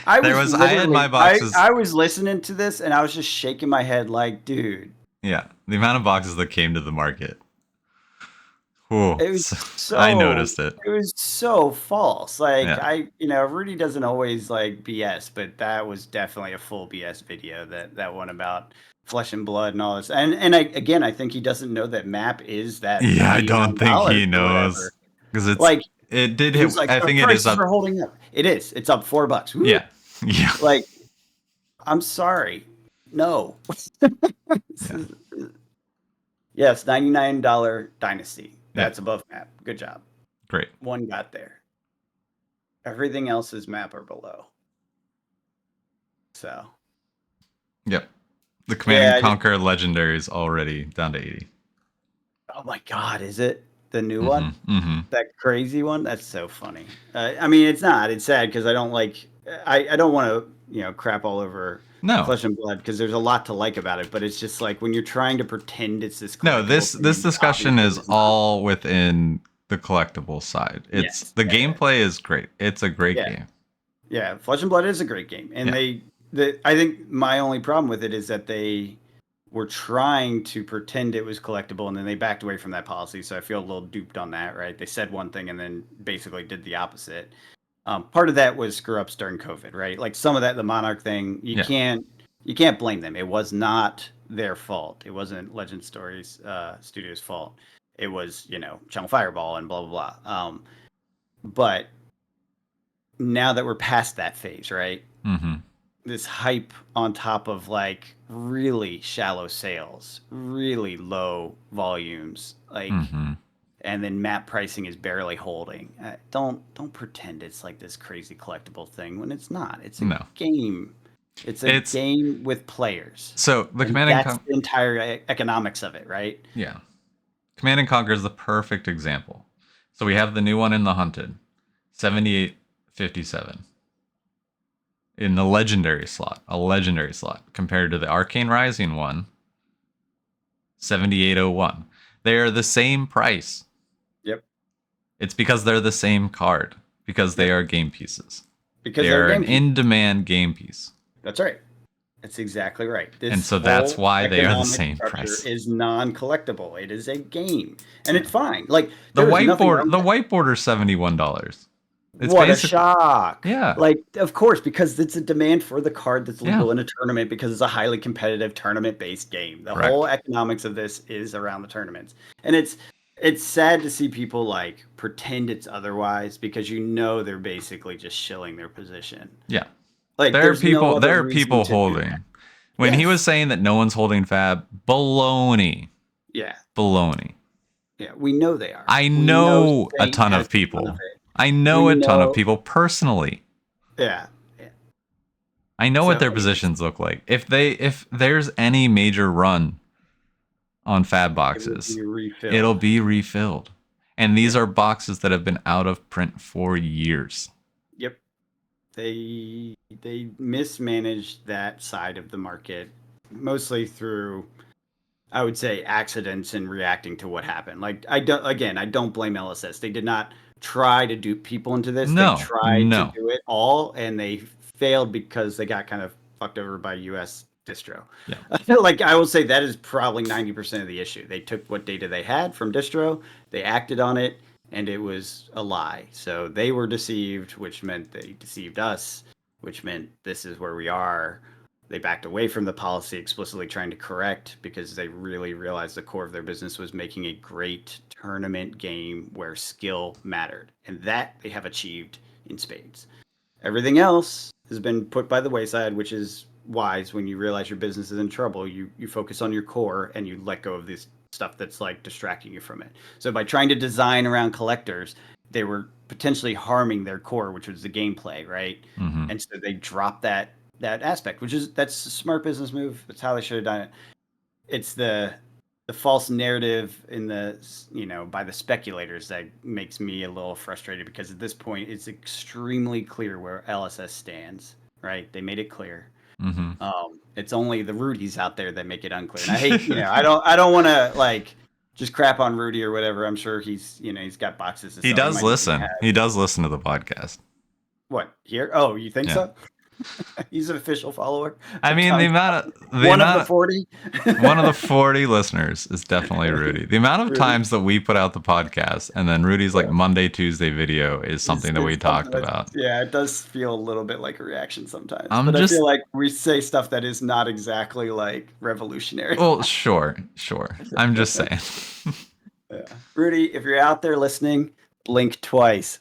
had my boxes. I was listening to this and I was just shaking my head like, dude. Yeah, the amount of boxes that came to the market. Ooh, it was I noticed it. It was so false. Like Rudy doesn't always like BS, but that was definitely a full BS video. That one about flesh and blood and all this. And I think he doesn't know that map is that. Yeah, I don't think he knows because it's like it did hit. Like, I think it is up. Holding up. It is. It's up $4. Woo. Yeah. Like, I'm sorry. No. Yes, $99 Dynasty. Yeah, That's above map. Good job. great. One got there. Everything else is map or below. So Yep. The Command yeah, and Conquer Legendary is already down to 80. oh my God, is it the new Mm-hmm. one? Mm-hmm. That crazy one? That's so funny. I mean, it's not. It's sad because I don't like. I don't want to crap all over No. Flesh and Blood because there's a lot to like about it. But it's just like when you're trying to pretend it's this No, collectible this thing, this and it discussion obviously is is not. all within the collectible side. It's Yes. the Yeah. Yeah. gameplay is great. It's a great Yeah. game. Yeah. Flesh and Blood is a great game, and Yeah. I think my only problem with it is that they were trying to pretend it was collectible, and then they backed away from that policy. So I feel a little duped on that. Right? They said one thing and then basically did the opposite. Part of that was screw ups during COVID, right? Like some of that, the Monarch thing, Yeah. you can't blame them. It was not their fault. It wasn't Legend Stories Studios' fault. It was Channel Fireball and blah blah blah. But now that we're past that phase, right? Mm-hmm. This hype on top of like really shallow sales, really low volumes, like Mm-hmm. and then map pricing is barely holding. Don't pretend it's like this crazy collectible thing when it's not. It's a No. game. It's a It's game with players, so the and Command and that's Conquer. the entire economics of it, right? Yeah. Command and Conquer is the perfect example. So we have the new one in the Hunted, 7857. In the legendary slot, a legendary slot, compared to the Arcane Rising one, 7801. They are the same price. Yep. It's because they're the same card, because they Yep. are game pieces. Because They they're are an game pieces. in demand game piece. That's right. That's exactly right. And This so that's whole why they are the economic same structure price. is non-collectible. It is a game, and Yeah. it's fine. Like The there is nothing whiteboard wrong the with that. whiteboard is $71. It's What a basically shock! yeah. Like, of course, because it's a demand for the card that's Yeah. legal in a tournament because it's a highly competitive tournament-based game. The whole Correct. economics of this is around the tournaments. And it's sad to see people like pretend it's otherwise because they're basically just shilling their position. Yeah. Like there's no other There are reason people to do that. holding. When he was Yes. saying that no one's holding Fab, baloney. Yeah. Baloney. Yeah. We know they are. I We know know a Saint ton has of a ton of people. it. I know We a ton of know. people personally. Yeah. Yeah. I know what So their anyways, positions look like. If there's any major run on Fab it will boxes, be it'll refilled. be refilled. And these Yeah. are boxes that have been out of print for years. Yep. They mismanaged that side of the market mostly through I would say accidents and reacting to what happened. Like I don't blame LSS. They did not try to dupe people into this. They No, tried to no. do it all and they failed because they got kind of fucked over by US distro. Yeah. I feel like I will say that is probably 90% of the issue. They took what data they had from distro, they acted on it, and it was a lie. So they were deceived, which meant they deceived us, which meant this is where we are. They backed away from the policy explicitly trying to correct because they really realized the core of their business was making a great tournament game where skill mattered. And that they have achieved in spades. Everything else has been put by the wayside, which is wise. When you realize your business is in trouble, you focus on your core and you let go of this stuff that's like distracting you from it. So by trying to design around collectors, they were potentially harming their core, which was the gameplay, right? Mm-hmm. And so they dropped that aspect, that's a smart business move. That's how they should have done it. It's the false narrative in the by the speculators that makes me a little frustrated because at this point it's extremely clear where LSS stands. Right? They made it clear. Mm-hmm. It's only the Rudies out there that make it unclear. And I hate, I don't want to like just crap on Rudy or whatever. I'm sure he's got boxes to He sell. He does might even listen. have He does listen to the podcast. what here? Oh, you think Yeah. so? He's an official follower. I mean, One of the 40. one of the 40 listeners is definitely Rudy. The amount of Rudy. times that we put out the podcast and then Rudy's like Yeah. Monday, Tuesday video is something that we It's something talked that's, about. yeah, it does feel a little bit like a reaction sometimes. I'm But I just, feel like we say stuff that is not exactly like revolutionary. well, sure. I'm just saying. Yeah. Rudy, if you're out there listening, blink twice.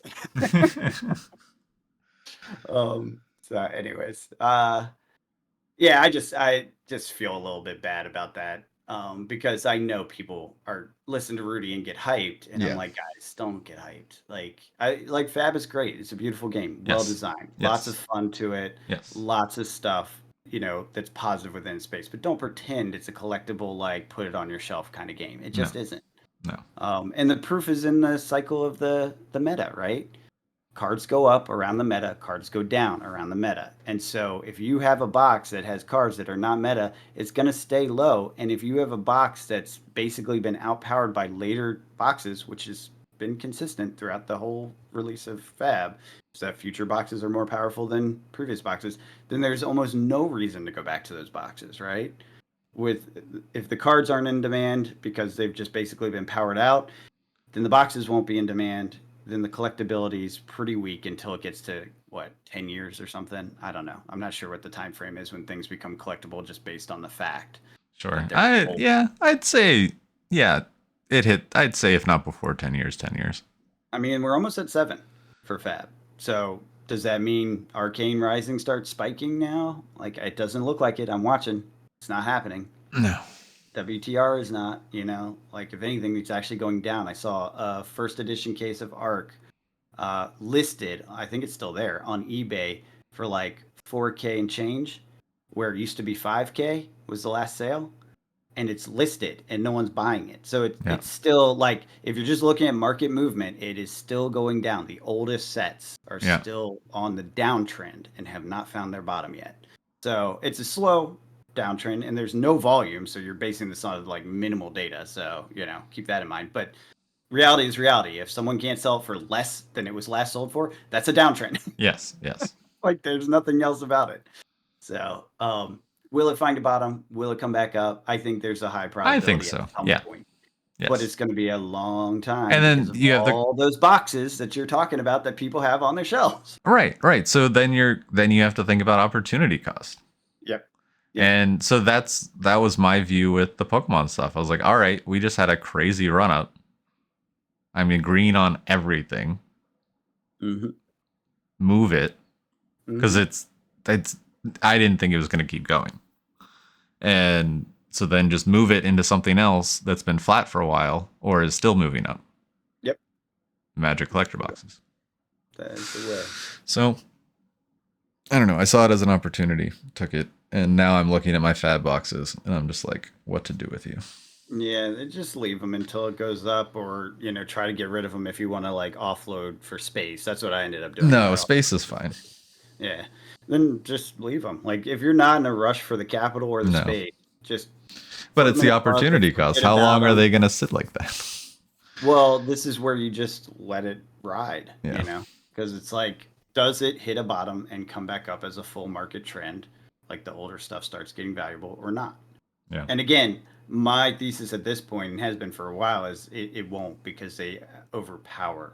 So anyways, yeah, I just feel a little bit bad about that. Because I know people are listen to Rudy and get hyped, and I'm Yeah. like, guys, don't get hyped. Like I like Fab is great. It's a beautiful game, well Yes. designed, lots of Yes. fun to it, Yes. lots of stuff, that's positive within space. But don't pretend it's a collectible, like put it on your shelf kind of game. It No. just isn't. No. And the proof is in the cycle of the meta, right? Cards go up around the meta, cards go down around the meta. And so if you have a box that has cards that are not meta, it's going to stay low. And if you have a box that's basically been outpowered by later boxes, which has been consistent throughout the whole release of Fab, so that future boxes are more powerful than previous boxes, then there's almost no reason to go back to those boxes, right? With if the cards aren't in demand because they've just basically been powered out, then the boxes won't be in demand. Then the collectability is pretty weak until it gets to what 10 years or something. I don't know. I'm not sure what the time frame is when things become collectible just based on the fact Sure. that they're old. I'd say yeah, it hit I'd say if not before 10 years, 10 years. I mean, we're almost at 7 for Fab. So does that mean Arcane Rising starts spiking now? Like it doesn't look like it. I'm watching. It's not happening. No. WTR is not, like if anything, it's actually going down. I saw a first edition case of Arc listed, I think it's still there, on eBay for like 4K and change, where it used to be 5K was the last sale. And it's listed and no one's buying it. So Yeah. it's still like, if you're just looking at market movement, it is still going down. The oldest sets are Yeah. still on the downtrend and have not found their bottom yet. So it's a slow downtrend and there's no volume. So you're basing this on like minimal data. So, keep that in mind. But reality is reality. If someone can't sell it for less than it was last sold for, that's a downtrend. Yes. Yes. Like there's nothing else about it. So, will it find a bottom? Will it come back up? I think there's a high I think probability so. at some Yeah. point. Yes. But it's going to be a long time And then because of you have all those boxes that you're talking about that people have on their shelves. right. So then you have to think about opportunity cost. Yep. And so that was my view with the Pokemon stuff. I was like, all right, we just had a crazy run up. I mean, green on everything. Mm-hmm. Move it because Mm-hmm. it's. I didn't think it was going to keep going, and so then just move it into something else that's been flat for a while or is still moving up. Yep. Magic collector boxes. That is the way. So I don't know. I saw it as an opportunity, took it, and now I'm looking at my Fab boxes and I'm just like, what to do with you? Yeah, just leave them until it goes up, or try to get rid of them if you want to like offload for space. That's what I ended up doing. No, space is fine. Yeah, then just leave them. Like if you're not in a rush for the capital or the No. space, just. But it's the opportunity cost. How long are they going to sit like that? Well, this is where you just let it ride, Yeah. because it's like, does it hit a bottom and come back up as a full market trend, like the older stuff starts getting valuable or not? Yeah. And again, my thesis at this point, and has been for a while, is it won't, because they overpower,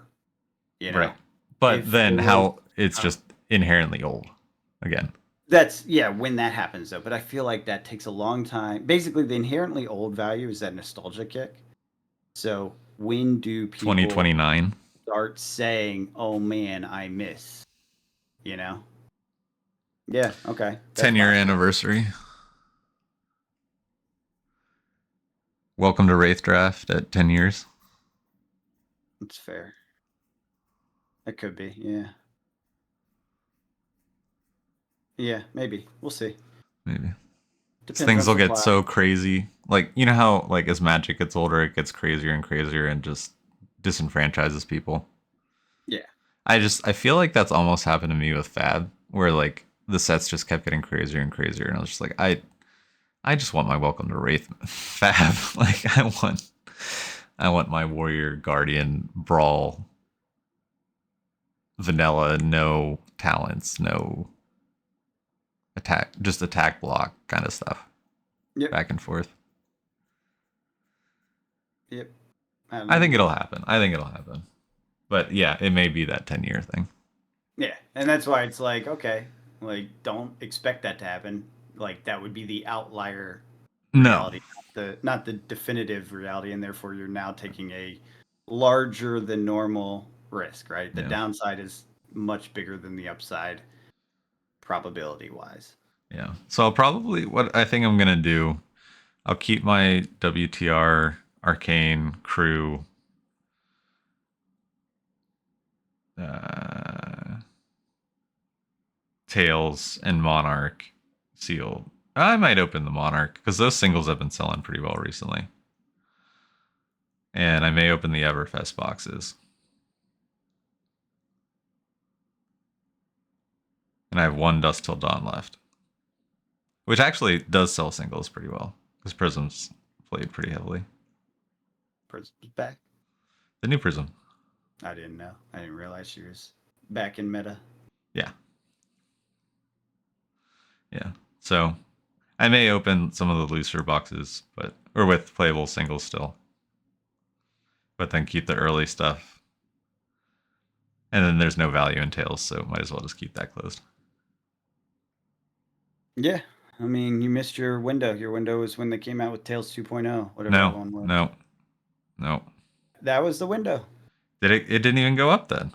Right. But then how it's Oh. just inherently old again. That's, yeah, when that happens though. But I feel like that takes a long time. Basically, the inherently old value is that nostalgia kick. So when do people 2029. start saying, "Oh man, I miss," you know? Yeah, okay. 10-year anniversary. Welcome to Wraith Draft at 10 years. That's fair. It could be, yeah. Yeah, maybe. We'll see. Maybe. Depends Things on will get supply. so crazy. Like, you know how like as Magic gets older, it gets crazier and crazier and just disenfranchises people. Yeah. I feel like that's almost happened to me with Fab, where like the sets just kept getting crazier and crazier, and I was just like, I just want my Welcome to Wraith Fab. Like I want my Warrior Guardian Brawl vanilla, no talents, no attack, just attack block kind of stuff. Yep. Back and forth. Yep. I think it'll happen. But yeah, it may be that 10-year thing. Yeah, and that's why it's like, okay, like don't expect that to happen. Like that would be the outlier reality, not the definitive reality, and therefore you're now taking a larger than normal risk, right? The downside is much bigger than the upside, probability wise. Yeah. So I'll probably, what I think I'm gonna do I'll keep my WTR, Arcane, Crew, uh, Tails, and Monarch sealed. I might open the Monarch because those singles have been selling pretty well recently. And I may open the Everfest boxes. And I have one Dust Till Dawn left, which actually does sell singles pretty well because Prism's played pretty heavily. Prism's back. The new Prism. I didn't know. I didn't realize she was back in meta. Yeah. Yeah. So I may open some of the looser boxes, or with playable singles still. But then keep the early stuff. And then there's no value in Tails, so might as well just keep that closed. Yeah. I mean, you missed your window. Your window was when they came out with Tails 2.0, whatever that one was. No. That was the window. It didn't even go up then?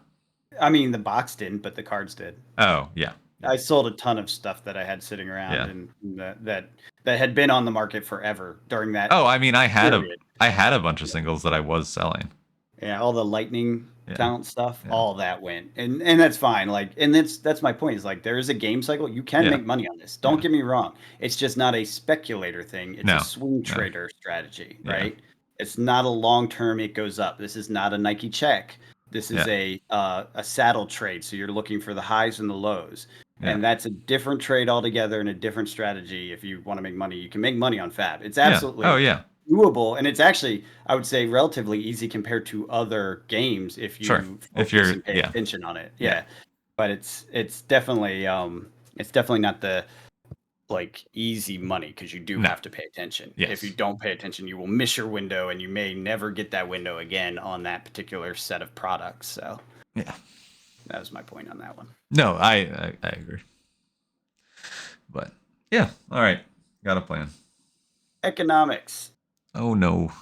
I mean, the box didn't, but the cards did. Oh, yeah. I sold a ton of stuff that I had sitting around and that had been on the market forever during that. Oh, I mean, I had a bunch of singles that I was selling. Yeah, all the lightning talent stuff, all that went, and that's fine. Like, and that's my point. Is like there is a game cycle. You can make money on this. Don't get me wrong. It's just not a speculator thing. It's a swing trader strategy, right? It's not a long term. It goes up. This is not a Nike check. This is a saddle trade. So you're looking for the highs and the lows. And that's a different trade altogether and a different strategy. If you want to make money, you can make money on Fab. It's absolutely doable, and it's actually, I would say, relatively easy compared to other games if you focus and pay attention on it. But it's definitely not the like easy money because you do have to pay attention. If you don't pay attention, you will miss your window, and you may never get that window again on that particular set of products. So that was my point on that one. No, I agree. But yeah, all right. Got a plan. Economics. Oh no.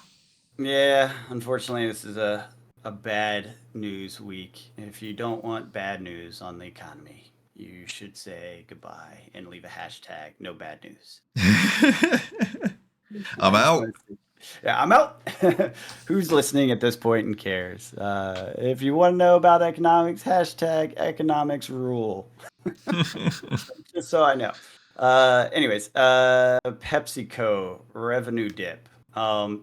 Yeah, unfortunately this is a bad news week. If you don't want bad news on the economy, you should say goodbye and leave a hashtag no bad news. I'm out. Yeah, I'm out. Who's listening at this point and cares? If you want to know about economics, hashtag economics rule. Just so I know. Anyways, PepsiCo revenue dip.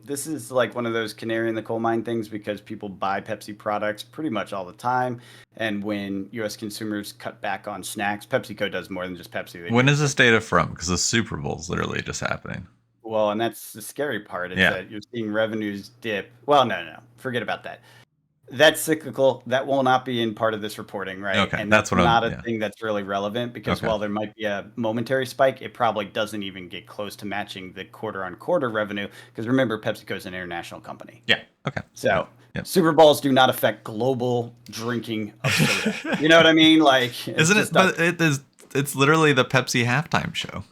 This is like one of those canary in the coal mine things because people buy Pepsi products pretty much all the time. And when U.S. consumers cut back on snacks, PepsiCo does more than just Pepsi. When is this data from? Because the Super Bowl is literally just happening. Well, and that's the scary part is that you're seeing revenues dip. Well, no. Forget about that. That's cyclical. That will not be in part of this reporting, right? Okay, and that's not a thing that's really relevant because while there might be a momentary spike, it probably doesn't even get close to matching the quarter-on-quarter revenue because remember, PepsiCo is an international company. Yeah. Okay. So Super Bowls do not affect global drinking of soda. You know what I mean? Like, isn't it? But it is. It's literally the Pepsi halftime show.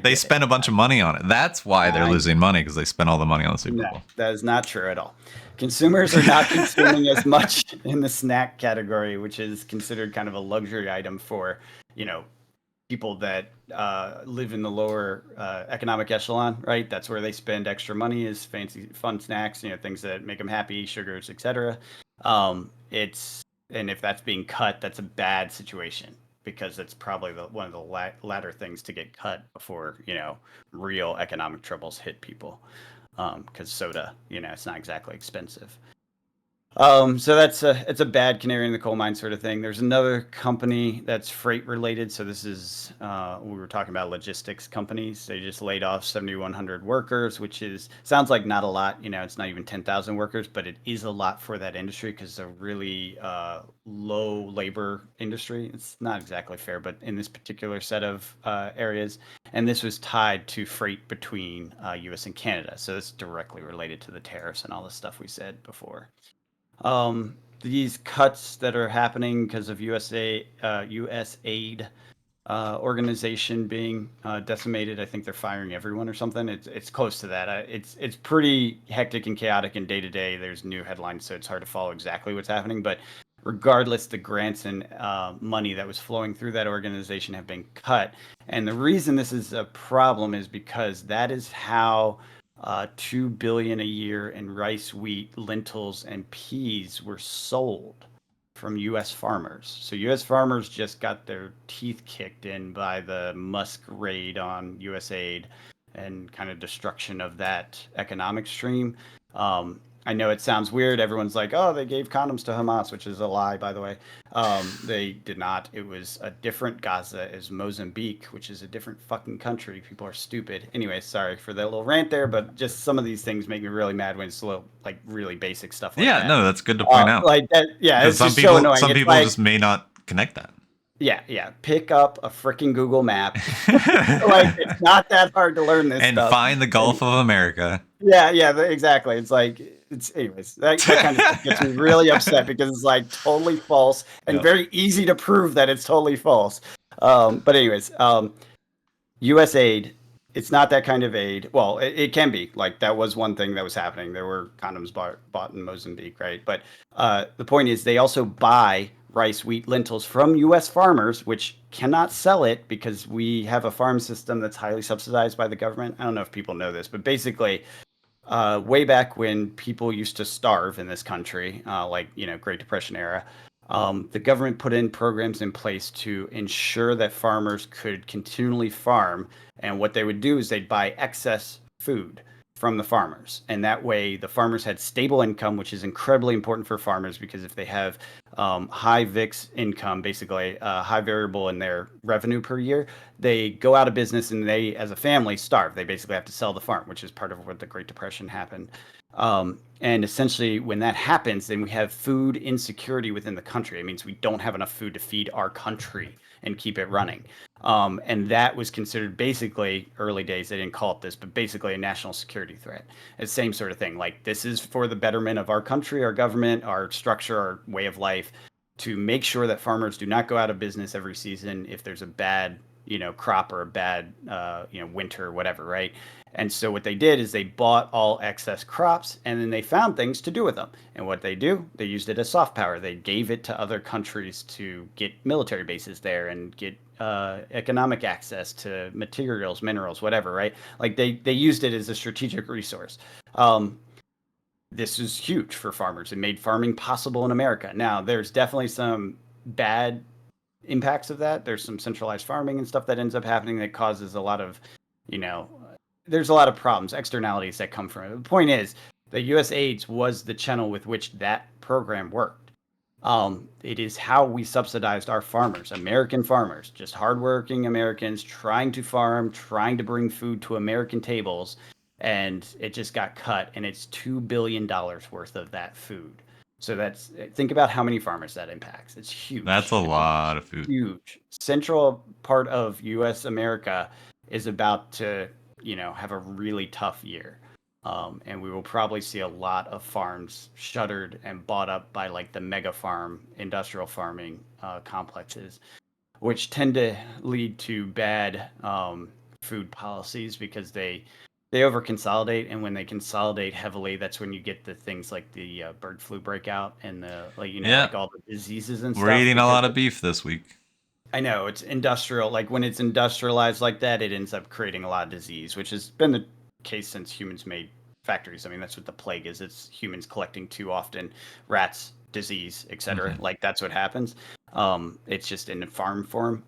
They spent a bunch of money on it. That's why they're losing money because they spent all the money on the Super Bowl. That is not true at all. Consumers are not consuming as much in the snack category, which is considered kind of a luxury item for, people that live in the lower economic echelon, right? That's where they spend extra money is fancy, fun snacks, things that make them happy, sugars, etc. And if that's being cut, that's a bad situation because it's probably one of the latter things to get cut before, real economic troubles hit people. Because soda, it's not exactly expensive. So it's a bad canary in the coal mine sort of thing. There's another company that's freight related. So this is we were talking about logistics companies. They just laid off 7,100 workers, which sounds like not a lot. It's not even 10,000 workers, but it is a lot for that industry because it's a really low labor industry. It's not exactly fair, but in this particular set of areas, and this was tied to freight between U.S. and Canada. So it's directly related to the tariffs and all the stuff we said before. These cuts that are happening because of U.S. aid organization being decimated. I think they're firing everyone or something. It's close to that. It's pretty hectic and chaotic and day to day. There's new headlines, so it's hard to follow exactly what's happening. But regardless, the grants and money that was flowing through that organization have been cut. And the reason this is a problem is because that is how $2 billion a year in rice, wheat, lentils, and peas were sold from U.S. farmers. So U.S. farmers just got their teeth kicked in by the Musk raid on USAID and kind of destruction of that economic stream. I know it sounds weird. Everyone's like, "Oh, they gave condoms to Hamas," which is a lie, by the way. They did not. It was a different Gaza is Mozambique, which is a different fucking country. People are stupid. Anyway, sorry for that little rant there, but just some of these things make me really mad when it's little, like really basic stuff like Yeah, that. no, that's good to point out. Like that, yeah, Because it's just so annoying. some It's people like, just may not connect that. yeah. Pick up a freaking Google map. Like it's not that hard to learn this and stuff. find the Gulf of America. Yeah, exactly. It's like it's anyways. That kind of stuff gets me really upset because it's like totally false and very easy to prove that it's totally false. But anyways, U.S. aid. It's not that kind of aid. Well, it can be. Like that was one thing that was happening. There were condoms bought in Mozambique, right? But the point is, they also buy rice, wheat, lentils from U.S. farmers, which cannot sell it because we have a farm system that's highly subsidized by the government. I don't know if people know this, but basically, way back when people used to starve in this country, like Great Depression era, the government put in programs in place to ensure that farmers could continually farm. And what they would do is they'd buy excess food from the farmers. And that way the farmers had stable income, which is incredibly important for farmers because if they have high VIX income, basically high variable in their revenue per year, they go out of business and they, as a family, starve. They basically have to sell the farm, which is part of what the Great Depression happened. And essentially, when that happens, then we have food insecurity within the country. It means we don't have enough food to feed our country and keep it running. And that was considered basically early days. They didn't call it this, but basically a national security threat. It's the same sort of thing. Like this is for the betterment of our country, our government, our structure, our way of life, to make sure that farmers do not go out of business every season if there's a bad crop or a bad winter or whatever, right? And so what they did is they bought all excess crops and then they found things to do with them. And what they do, they used it as soft power. They gave it to other countries to get military bases there and get economic access to materials, minerals, whatever, right? Like they used it as a strategic resource. This is huge for farmers. It made farming possible in America. Now, there's definitely some bad impacts of that. There's some centralized farming and stuff that ends up happening that causes a lot of, there's a lot of problems, externalities that come from it. The point is that U.S. AIDS was the channel with which that program worked. It is how we subsidized our farmers, American farmers, just hardworking Americans trying to farm, trying to bring food to American tables. And it just got cut, and it's $2 billion worth of that food. So think about how many farmers that impacts. It's huge. That's a lot of food. Huge. Central part of U.S. America is about to, have a really tough year. And we will probably see a lot of farms shuttered and bought up by like the mega farm, industrial farming complexes, which tend to lead to bad food policies because they over consolidate, and when they consolidate heavily, that's when you get the things like the bird flu breakout and the like all the diseases and stuff. We're eating a lot of beef this week. I know it's industrial. Like when it's industrialized like that, it ends up creating a lot of disease, which has been the case since humans made factories. I mean, that's what the plague is. It's humans collecting too often, rats, disease, etc. Mm-hmm. Like that's what happens. It's just in farm form.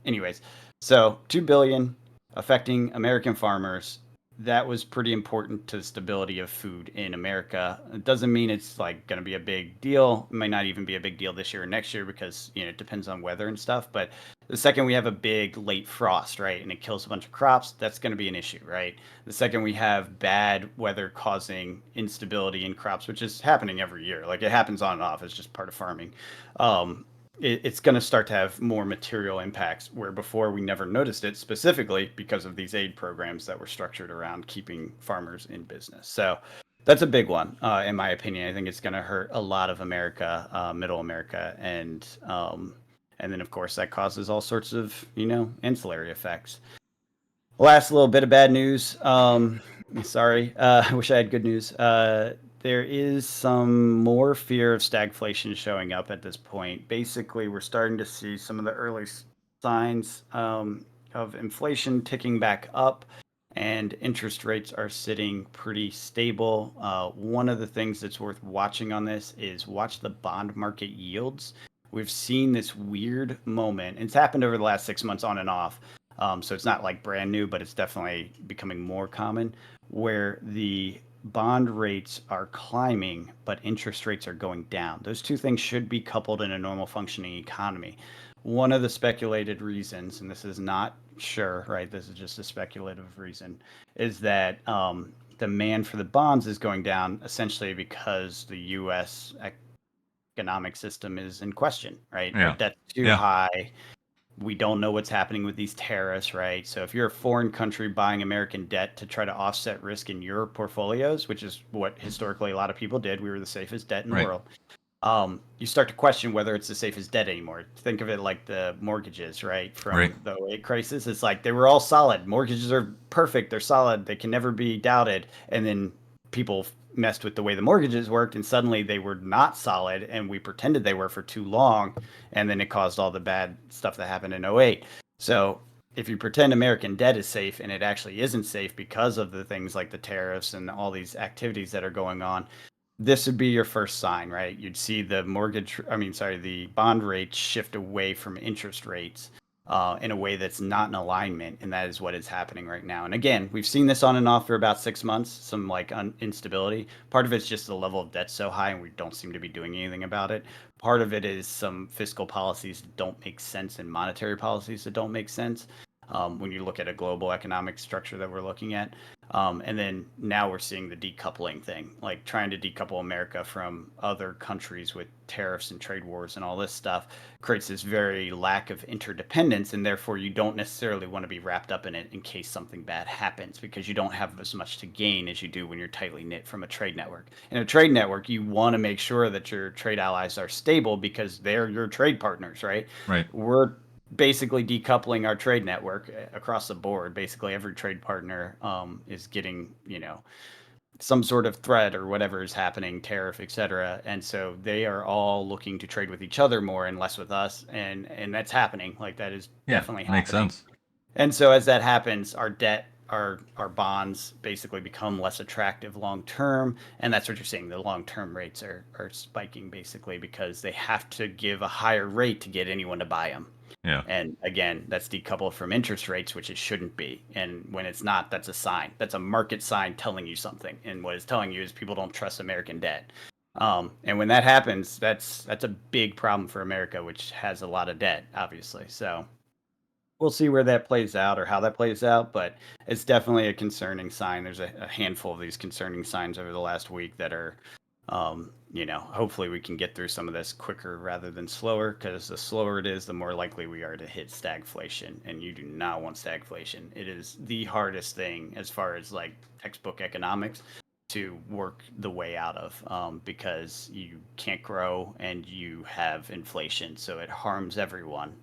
Anyways, so 2 billion affecting American farmers. That was pretty important to the stability of food in America. It doesn't mean it's like going to be a big deal. It might not even be a big deal this year or next year because, it depends on weather and stuff. But the second we have a big late frost, right, and it kills a bunch of crops, that's going to be an issue, right? The second we have bad weather causing instability in crops, which is happening every year. Like it happens on and off. It's just part of farming. It's going to start to have more material impacts where before we never noticed it, specifically because of these aid programs that were structured around keeping farmers in business. So that's a big one, in my opinion. I think it's going to hurt a lot of America, middle America, and then of course that causes all sorts of ancillary effects. Last little bit of bad news. Sorry, I wish I had good news. there is some more fear of stagflation showing up at this point. Basically, we're starting to see some of the early signs of inflation ticking back up, and interest rates are sitting pretty stable. One of the things that's worth watching on this is watch the bond market yields. We've seen this weird moment, and it's happened over the last 6 months on and off. So it's not like brand new, but it's definitely becoming more common where the bond rates are climbing, but interest rates are going down. Those two things should be coupled in a normal functioning economy. One of the speculated reasons, and this is not sure, right? This is just a speculative reason, is that demand for the bonds is going down essentially because the U.S. economic system is in question, right? Our Yeah. debt's too Yeah. high. We don't know what's happening with these tariffs, right? So if you're a foreign country buying American debt to try to offset risk in your portfolios, which is what historically a lot of people did, we were the safest debt in the Right. world. You start to question whether it's the safest debt anymore. Think of it like the mortgages, right? Right. From the '08 crisis. It's like they were all solid. Mortgages are perfect. They're solid. They can never be doubted. And then people messed with the way the mortgages worked, and suddenly they were not solid, and we pretended they were for too long, and then it caused all the bad stuff that happened in '08. So if you pretend American debt is safe and it actually isn't safe because of the things like the tariffs and all these activities that are going on, this would be your first sign, right? You'd see the the bond rates shift away from interest rates in a way that's not in alignment, and that is what is happening right now. And again, we've seen this on and off for about 6 months, some like instability. Part of it's just the level of debt so high, and we don't seem to be doing anything about it. Part of it is some fiscal policies that don't make sense and monetary policies that don't make sense. When you look at a global economic structure that we're looking at. And then now we're seeing the decoupling thing, like trying to decouple America from other countries with tariffs and trade wars and all this stuff creates this very lack of interdependence. And therefore, you don't necessarily want to be wrapped up in it in case something bad happens because you don't have as much to gain as you do when you're tightly knit from a trade network. In a trade network, you want to make sure that your trade allies are stable because they're your trade partners, right? Right. We're basically decoupling our trade network across the board. Basically, every trade partner is getting, some sort of threat or whatever is happening, tariff, etc. And so they are all looking to trade with each other more and less with us, and that's happening. Like that is Yeah. definitely Makes happening. sense. And so as that happens, our debt, our bonds basically become less attractive long term, and that's what you're seeing. The long term rates are spiking basically because they have to give a higher rate to get anyone to buy them. Yeah. And again, that's decoupled from interest rates, which it shouldn't be. And when it's not, that's a sign. That's a market sign telling you something. And what it's telling you is people don't trust American debt. And when that happens, that's a big problem for America, which has a lot of debt, obviously. So we'll see where that plays out or how that plays out, but it's definitely a concerning sign. There's a handful of these concerning signs over the last week that are, hopefully we can get through some of this quicker rather than slower, because the slower it is, the more likely we are to hit stagflation. And you do not want stagflation. It is the hardest thing as far as like textbook economics to work the way out of, because you can't grow and you have inflation, so it harms everyone,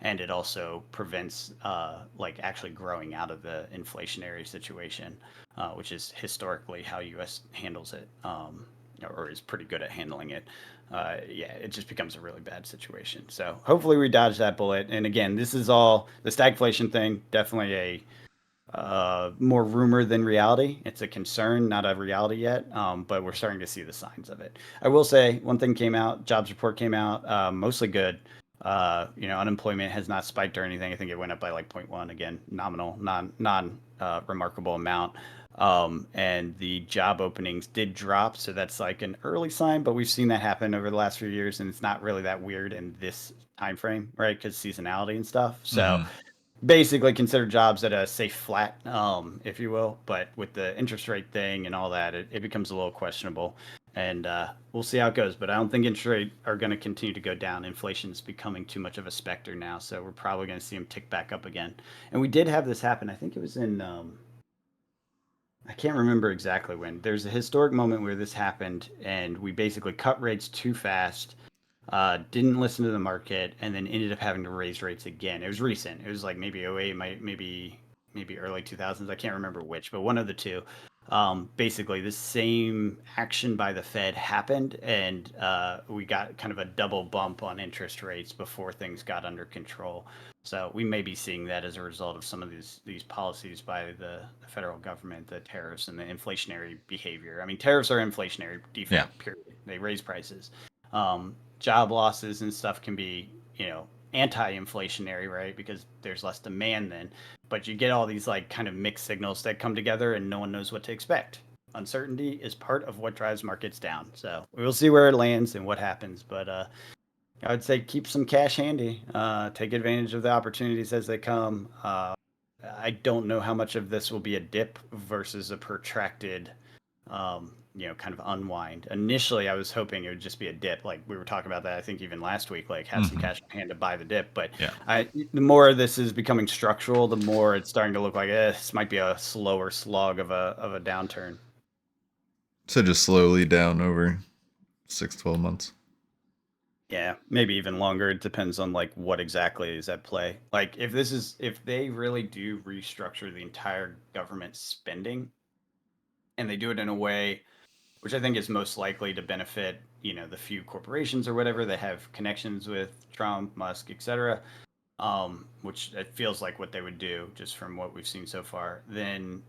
and it also prevents like actually growing out of the inflationary situation, which is historically how U.S. handles it, or is pretty good at handling it. Yeah, it just becomes a really bad situation. So hopefully we dodge that bullet. And again, this is all the stagflation thing. Definitely a more rumor than reality. It's a concern, not a reality yet, but we're starting to see the signs of it. I will say one thing came out, jobs report came out, mostly good. Unemployment has not spiked or anything. I think it went up by like 0.1 again, nominal, non remarkable amount. And the job openings did drop, so that's like an early sign. But we've seen that happen over the last few years, and it's not really that weird in this time frame, right? Because seasonality and stuff. So Hmm. basically consider jobs at a safe flat, if you will. But with the interest rate thing and all that, it becomes a little questionable. And we'll see how it goes. But I don't think interest rates are going to continue to go down. Inflation is becoming too much of a specter now. So we're probably going to see them tick back up again. And we did have this happen. I think it was in, I can't remember exactly when. There's a historic moment where this happened, and we basically cut rates too fast, didn't listen to the market, and then ended up having to raise rates again. It was recent. It was like maybe '08, maybe early 2000s. I can't remember which, but one of the two. Basically the same action by the Fed happened, and we got kind of a double bump on interest rates before things got under control. So we may be seeing that as a result of some of these policies by the federal government, the tariffs and the inflationary behavior. I mean, tariffs are inflationary Yeah. default, period. They raise prices. Job losses and stuff can be, anti-inflationary, right? Because there's less demand then. But you get all these like kind of mixed signals that come together and no one knows what to expect. Uncertainty is part of what drives markets down. So we will see where it lands and what happens. But I would say keep some cash handy. Take advantage of the opportunities as they come. I don't know how much of this will be a dip versus a protracted, kind of unwind. Initially, I was hoping it would just be a dip. Like we were talking about that, I think even last week, like have some cash on hand to buy the dip. But Yeah. the more this is becoming structural, the more it's starting to look like this might be a slower slog of a downturn. So just slowly down over 6-12 months. Yeah, maybe even longer. It depends on like what exactly is at play. Like if they really do restructure the entire government spending and they do it in a way which I think is most likely to benefit, the few corporations or whatever that have connections with Trump, Musk, etc., which it feels like what they would do just from what we've seen so far, then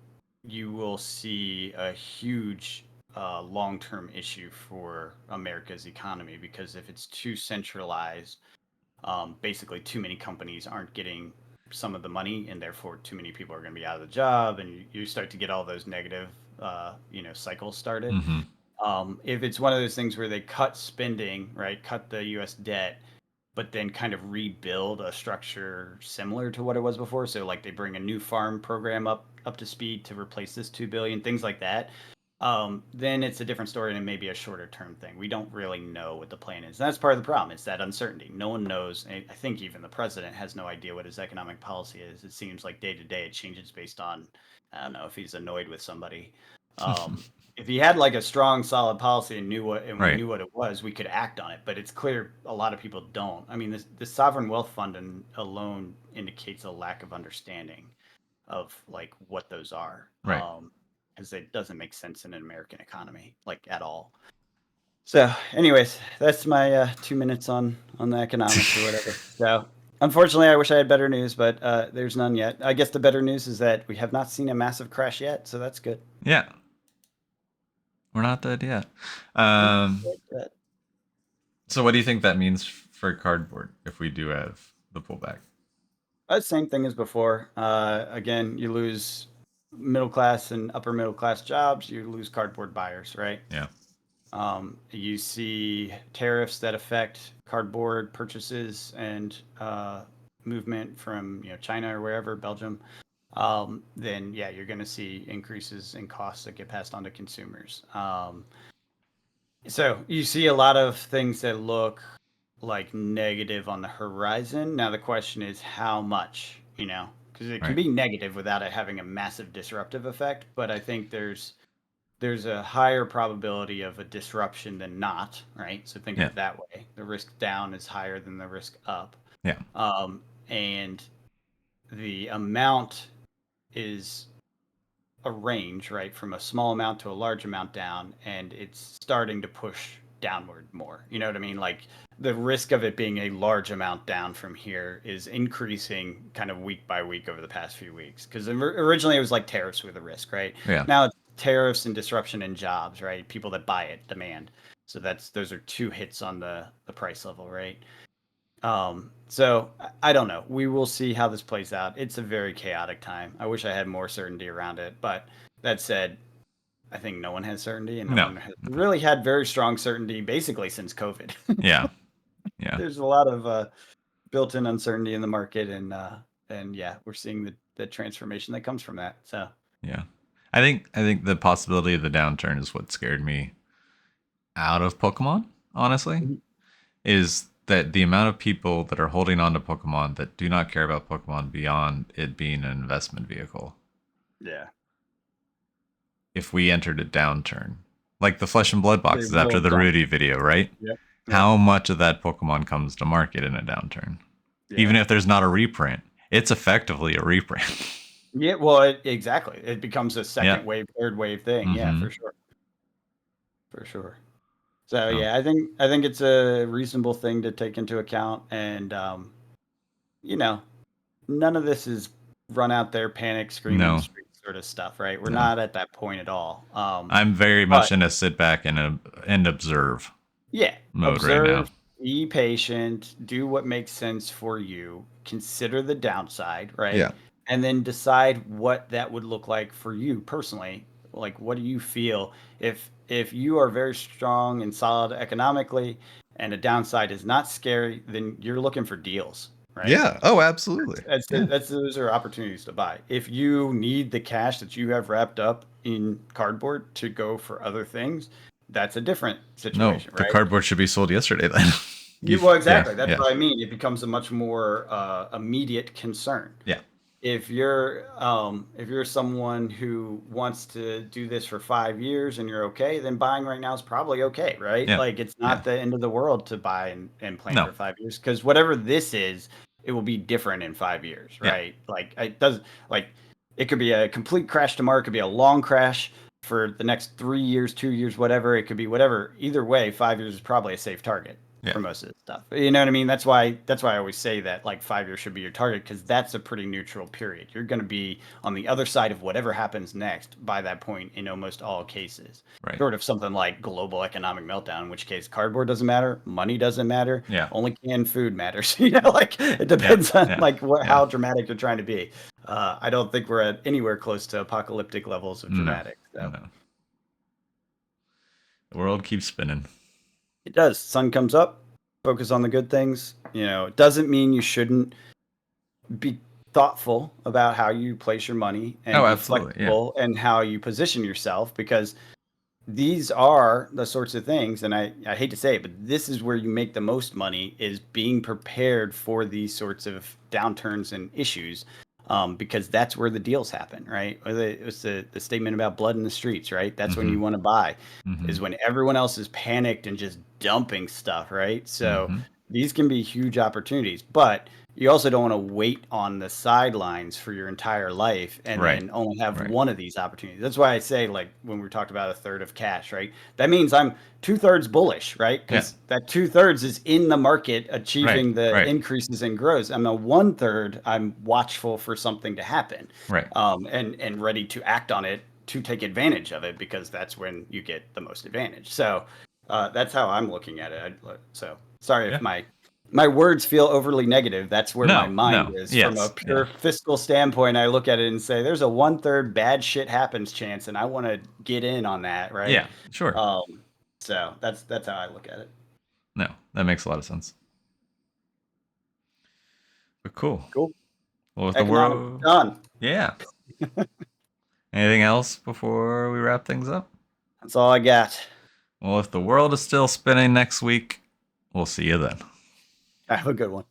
you will see a huge long-term issue for America's economy because if it's too centralized, basically too many companies aren't getting some of the money and therefore too many people are going to be out of the job and you start to get all those negative cycles started. Mm-hmm. If it's one of those things where they cut spending, right, cut the U.S. debt, but then kind of rebuild a structure similar to what it was before. So like they bring a new farm program up to speed to replace this 2 billion, things like that. Then it's a different story and it may be a shorter term thing. We don't really know what the plan is. And that's part of the problem. It's that uncertainty. No one knows. I think even the president has no idea what his economic policy is. It seems like day to day it changes based on, I don't know, if he's annoyed with somebody. If he had like a strong, solid policy and we Right. knew what it was, we could act on it. But it's clear a lot of people don't. I mean, the sovereign wealth fund alone indicates a lack of understanding of like what those are. Right. Because it doesn't make sense in an American economy, like at all. So, anyways, that's my 2 minutes on the economics or whatever. So, unfortunately, I wish I had better news, but there's none yet. I guess the better news is that we have not seen a massive crash yet, so that's good. Yeah. We're not dead yet. Nope. So what do you think that means for cardboard if we do have the pullback? Same thing as before. Again, you lose middle class and upper middle class jobs. You lose cardboard buyers, right? Yeah. You see tariffs that affect cardboard purchases and movement from China or wherever, Belgium. Then yeah, you're going to see increases in costs that get passed on to consumers. So you see a lot of things that look like negative on the horizon. Now the question is how much, because it can Right. be negative without it having a massive disruptive effect. But I think there's a higher probability of a disruption than not, right? So think of Yeah. it that way. The risk down is higher than the risk up. Yeah. And the amount is a range, right, from a small amount to a large amount down, and it's starting to push downward more. You know what I mean? Like the risk of it being a large amount down from here is increasing kind of week by week over the past few weeks. Because originally it was like tariffs were the risk, right? Yeah. Now it's tariffs and disruption in jobs, right? People that buy it, demand. So those are two hits on the price level, right? So I don't know. We will see how this plays out. It's a very chaotic time. I wish I had more certainty around it, but that said, I think no one has certainty, and no No. one has really had very strong certainty basically since COVID. Yeah. Yeah. There's a lot of built-in uncertainty in the market, and yeah, we're seeing the transformation that comes from that. So Yeah. I think the possibility of the downturn is what scared me out of Pokemon, honestly. Mhm. Is that the amount of people that are holding on to Pokemon that do not care about Pokemon beyond it being an investment vehicle. Yeah, If we entered a downturn, like the Flesh and Blood they boxes after will the dump. Rudy video, right? Yep. How much of that Pokemon comes to market in a downturn? Yeah. Even if there's not a reprint, it's effectively a reprint. Yeah, well, exactly. It becomes a Yeah. second wave, third wave thing. Yeah, Mm-hmm. for sure. For sure. So So yeah, I think it's a reasonable thing to take into account, and you know, none of this is run out there, panic, scream in the no, street sort of stuff, right? We're no. not at that point at all. I'm very much But in a sit back and observe yeah, mode right now. observe, be patient, do what makes sense for you, consider the downside, right? Yeah. And then decide what that would look like for you personally. Like, what do you feel if you are very strong and solid economically, and a downside is not scary, then you're looking for deals, right? Yeah. Oh, absolutely. Yeah. That's those are opportunities to buy. If you need the cash that you have wrapped up in cardboard to go for other things, that's a different No, situation, the right? cardboard should be sold yesterday then. Well, Yeah. exactly. That's Yeah. what I mean. It becomes a much more immediate concern. Yeah. If you're someone who wants to do this for 5 years and you're okay, then buying right now is probably okay, right? Yeah. Like it's Yeah. not the end of the world to buy and plan No. for 5 years because whatever this is, it will be different in 5 years, Yeah. right? Like it does like it could be a complete crash tomorrow, it could be a long crash for the next 3 years, 2 years, whatever. It could be whatever. Either way, 5 years is probably a safe target Yeah. for most of this stuff. You know what I mean? That's why I always say that like 5 years should be your target because that's a pretty neutral period. You're going to be on the other side of whatever happens next by that point in almost all cases. Right. Short of something like global economic meltdown, in which case cardboard doesn't matter, money doesn't matter, Yeah. only canned food matters. Like it depends on Yeah. like Yeah. how dramatic you're trying to be. I don't think we're at anywhere close to apocalyptic levels of No. dramatic. So. No. The world keeps spinning. It does. Sun comes up, focus on the good things. It doesn't mean you shouldn't be thoughtful about how you place your money and Oh, be absolutely. Yeah. flexible and how you position yourself because these are the sorts of things, and I hate to say it, but this is where you make the most money is being prepared for these sorts of downturns and issues. Because that's where the deals happen, right? It was the statement about blood in the streets, right? That's when Mm-hmm. you want to buy, Mm-hmm. is when everyone else is panicked and just dumping stuff, right? So Mm-hmm. these can be huge opportunities, but you also don't want to wait on the sidelines for your entire life and Right. then only have Right. one of these opportunities. That's why I say, like, when we talked about a third of cash, right? That means I'm 2/3 bullish, right? Because that 2/3 is in the market achieving the Right. increases in growth. I'm a 1/3, I'm watchful for something to happen, Right. and ready to act on it to take advantage of it because that's when you get the most advantage. So that's how I'm looking at it. So sorry Yeah. if my words feel overly negative. That's where my No. mind No. is from a Yes. pure fiscal standpoint. I look at it and say, there's a 1/3 bad shit happens chance, and I want to get in on that, right? Yeah. Sure. So that's how I look at it. No, that makes a lot of sense. But cool. Cool. Well, if the Economic world, done. yeah. Anything else before we wrap things up? That's all I got. Well, if the world is still spinning next week, we'll see you then. Have a good one.